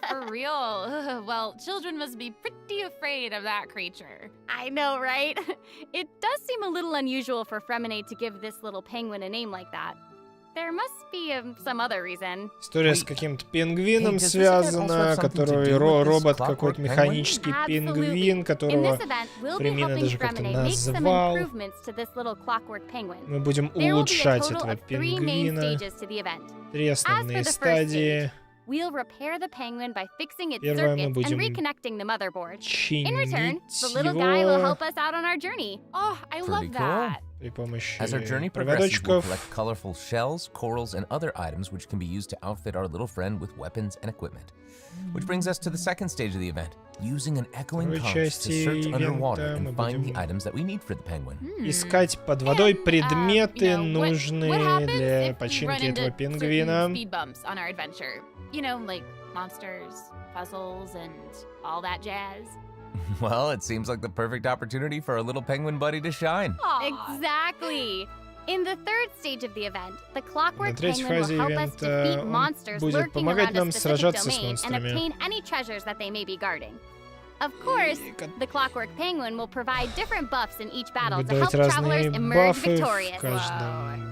for real. Ugh, well, children must be pretty afraid of that creature. I know, right? It does seem a little unusual for Fremenade to give this little penguin a name like that. There must be some other reason. История с каким-то пингвином Hey, does this event also связана, have something to который do with this робот, clockwork какой-то penguin? механический пингвин, In которого this event, we'll be Фремина helping даже как-то Fremenade make some назвал. improvements to this little clockwork penguin. Мы будем There will be a улучшать total этого of 3 main пингвина. stages to the event. 3 основные the first стадии. We'll repair the penguin by fixing its Первое, мы circuits and будем reconnecting the motherboard. In return, Чинить the little guy will его help us out on our journey. Oh, I love Pretty cool. that. при помощи As our journey progresses, we'll проводочков. collect colorful shells, corals, and other items which can be used to outfit our little friend with weapons and equipment. Which brings us to the second stage of the event, using an echoing Второй conch to части search underwater ивента and мы find the будем items that we need for the penguin. Искать под водой предметы, You know, what нужные happens для if we починки run into этого certain пингвина. speed bumps on our adventure? You know, like monsters, puzzles, and all that jazz. Well, it seems like the perfect opportunity for our little penguin buddy to shine. Exactly. In the third stage of the event, the clockwork третьей penguin фазе will help us ивента defeat он monsters будет lurking помогать around a нам specific сражаться с domain and монстрами. obtain any treasures that they may be guarding. Of course, the clockwork penguin will provide different buffs in each battle Будет to help давать travelers разные emerge бафы в victorious. каждом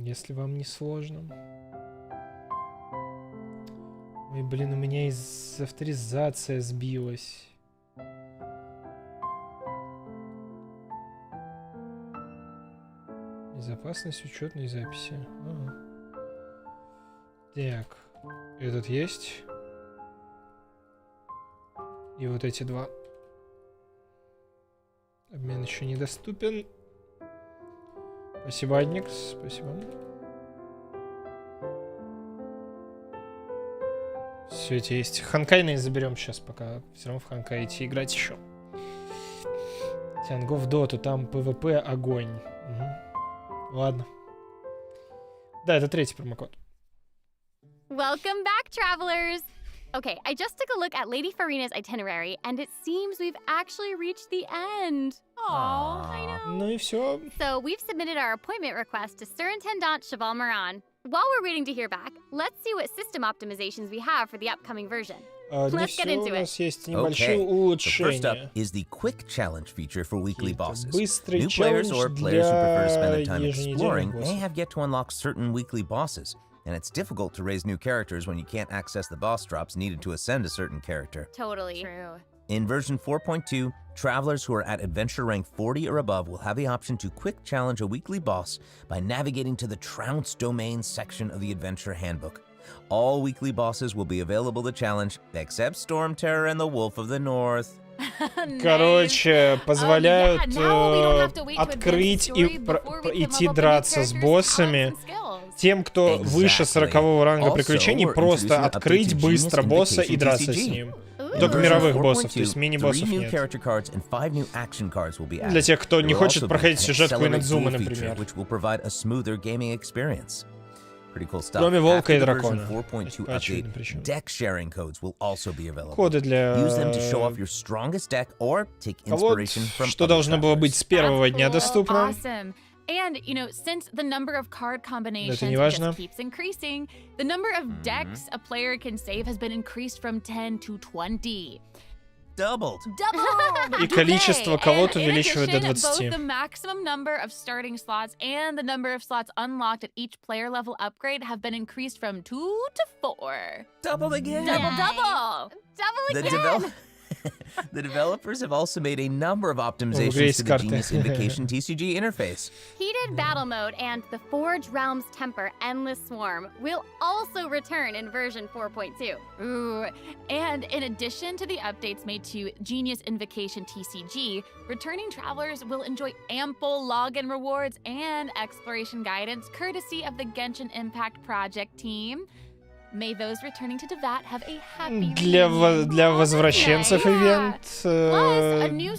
Если вам не сложно. Ой, блин, у меня авторизация сбилась. Безопасность учетной записи. Ага. Так, этот есть. И вот эти два. Обмен еще недоступен. Спасибо, Адникс. Спасибо. Все эти есть. Ханкайные заберем сейчас, пока все равно в Ханкай идти играть еще. Тянго в доту, там ПВП огонь. Угу. Ладно. Да, это третий промокод. Welcome back, travelers! Okay, I just took a look at Lady Farina's itinerary, and it seems we've actually reached the end. Aww, I know. Ну и все. So we've submitted our appointment request to Surintendant Cheval Moran. While we're waiting to hear back, let's see what system optimizations we have for the upcoming version. Let's get into it. Okay, so first up is the quick challenge feature for weekly bosses. New players or players who prefer to spend their time exploring may have yet to unlock certain weekly bosses, and it's difficult to raise new characters when you can't access the boss drops needed to ascend a certain character. Totally. True. In version 4.2, travelers who are at adventure rank 40 or above will have the option to quick challenge a weekly boss by navigating to the Trounce domain section of the adventure handbook. All weekly bosses will be available to challenge, except Storm Terror and the Wolf of the North. Короче, позволяют открыть и идти драться с боссами. Тем, кто выше 40-го ранга приключений, просто открыть быстро босса и драться с ним. Только мировых боссов, то есть мини-боссов нет. Для тех, кто не хочет проходить сюжетку Инадзумы, например. Кроме Волка и Дракона. Коды для колод, что должно было быть с первого дня доступно. And, you know, since the number of card combinations just keeps increasing, the number of decks a player can save has been increased from 10 to 20. Doubled. И количество колод увеличивает до 20. Both the maximum number of starting slots and the number of slots unlocked at each player level upgrade have been increased from 2 to 4. Double again. Double again. The developers have also made a number of optimizations to the Genius Invocation TCG interface. Heated Battle Mode and the Forge Realm's Temper Endless Swarm will also return in version 4.2. Ooh, and in addition to the updates made to Genius Invocation TCG, returning travelers will enjoy ample login rewards and exploration guidance courtesy of the Genshin Impact Project team. May those returning to Devat have a happy Для возвращенцев ивент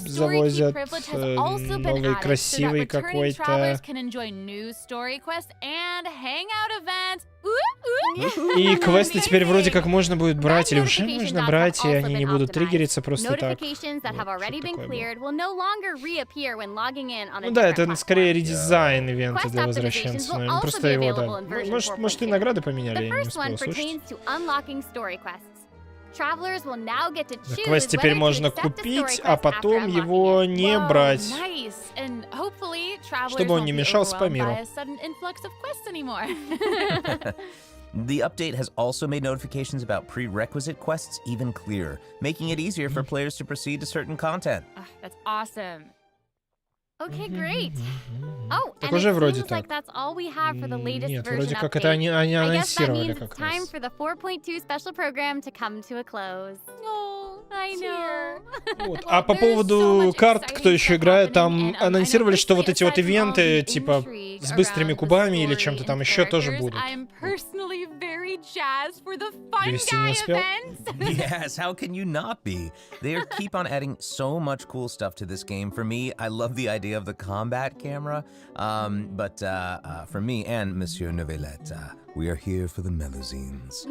завозят новый красивый какой-то. И квесты теперь вроде как можно будет брать, или уже можно брать, и они не будут триггериться просто так. Ну да, это скорее редизайн ивента для возвращенцев. Наверное. Просто его, да. Может и награды поменяли, я не успел слушать. Квест теперь можно купить, а потом его не брать, чтобы он не мешался по миру. The update has also made notifications about prerequisite quests even clearer, making it easier for players to proceed to certain content. That's awesome. Okay, great. Oh, and уже it вроде seems like так. that's all we have for the latest Нет, version вроде как update. это они I guess that анонсировали means как it's time раз. for the 4.2 special program to come to a close. Oh, I know. Вот. А по поводу карт, кто еще играет, там анонсировали, что вот эти вот ивенты, типа, с быстрыми кубами или чем-то там еще тоже будут. Привести не успел? Yes, how can you not be? They keep on adding so much cool stuff to this game. For me, I love the idea of the combat camera. But for me and Monsieur Novelette, we are here for the melazines.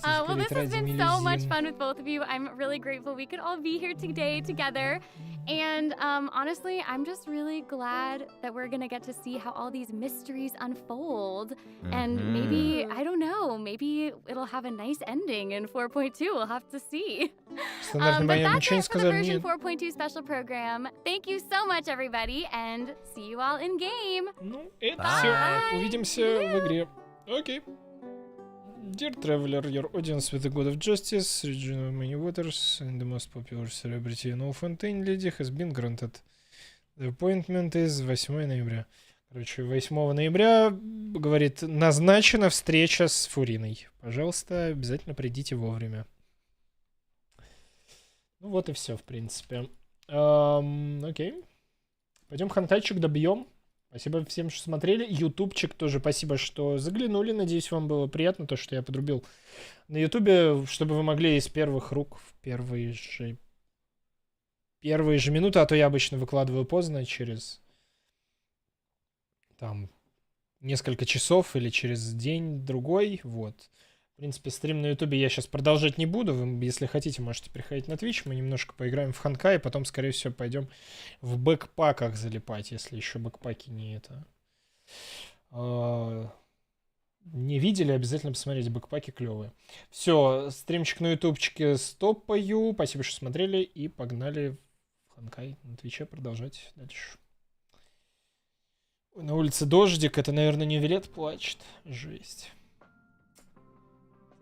Well, this has been so much fun with both of you. I'm really grateful we could all be here today together. And honestly, I'm just really glad that we're gonna get to see how all these mysteries unfold. And maybe, I don't know, maybe it'll have a nice ending in 4.2. We'll have to see. But that's it for the version 4.2 special program. Thank you so much, everybody, and see you all in game. Ну, это все. Увидимся в игре. Окей. Dear Traveler, your audience with the God of Justice, region of many waters, and the most popular celebrity in all Fontaine Lady has been granted. The appointment is 8 ноября. Короче, 8 ноября, говорит, назначена встреча с Фуриной. Пожалуйста, обязательно придите вовремя. Ну вот и все, в принципе. Окей. Пойдем хантайчик добьем. Спасибо всем, что смотрели. Ютубчик тоже спасибо, что заглянули. Надеюсь, вам было приятно то, что я подрубил на Ютубе, чтобы вы могли из первых рук в первые же минуты, а то я обычно выкладываю поздно, через там несколько часов или через день-другой. Вот. В принципе, стрим на Ютубе я сейчас продолжать не буду. Вы, если хотите, можете приходить на Twitch. Мы немножко поиграем в Ханкай, и потом, скорее всего, пойдем в бэкпаках залипать, если еще бэкпаки не не видели, обязательно посмотрите, бэкпаки клевые. Все, стримчик на ютубчике стопаю. Спасибо, что смотрели, и погнали в Ханкай на Твиче продолжать дальше. Ой, на улице дождик, это, наверное, не Вилет плачет. Жесть.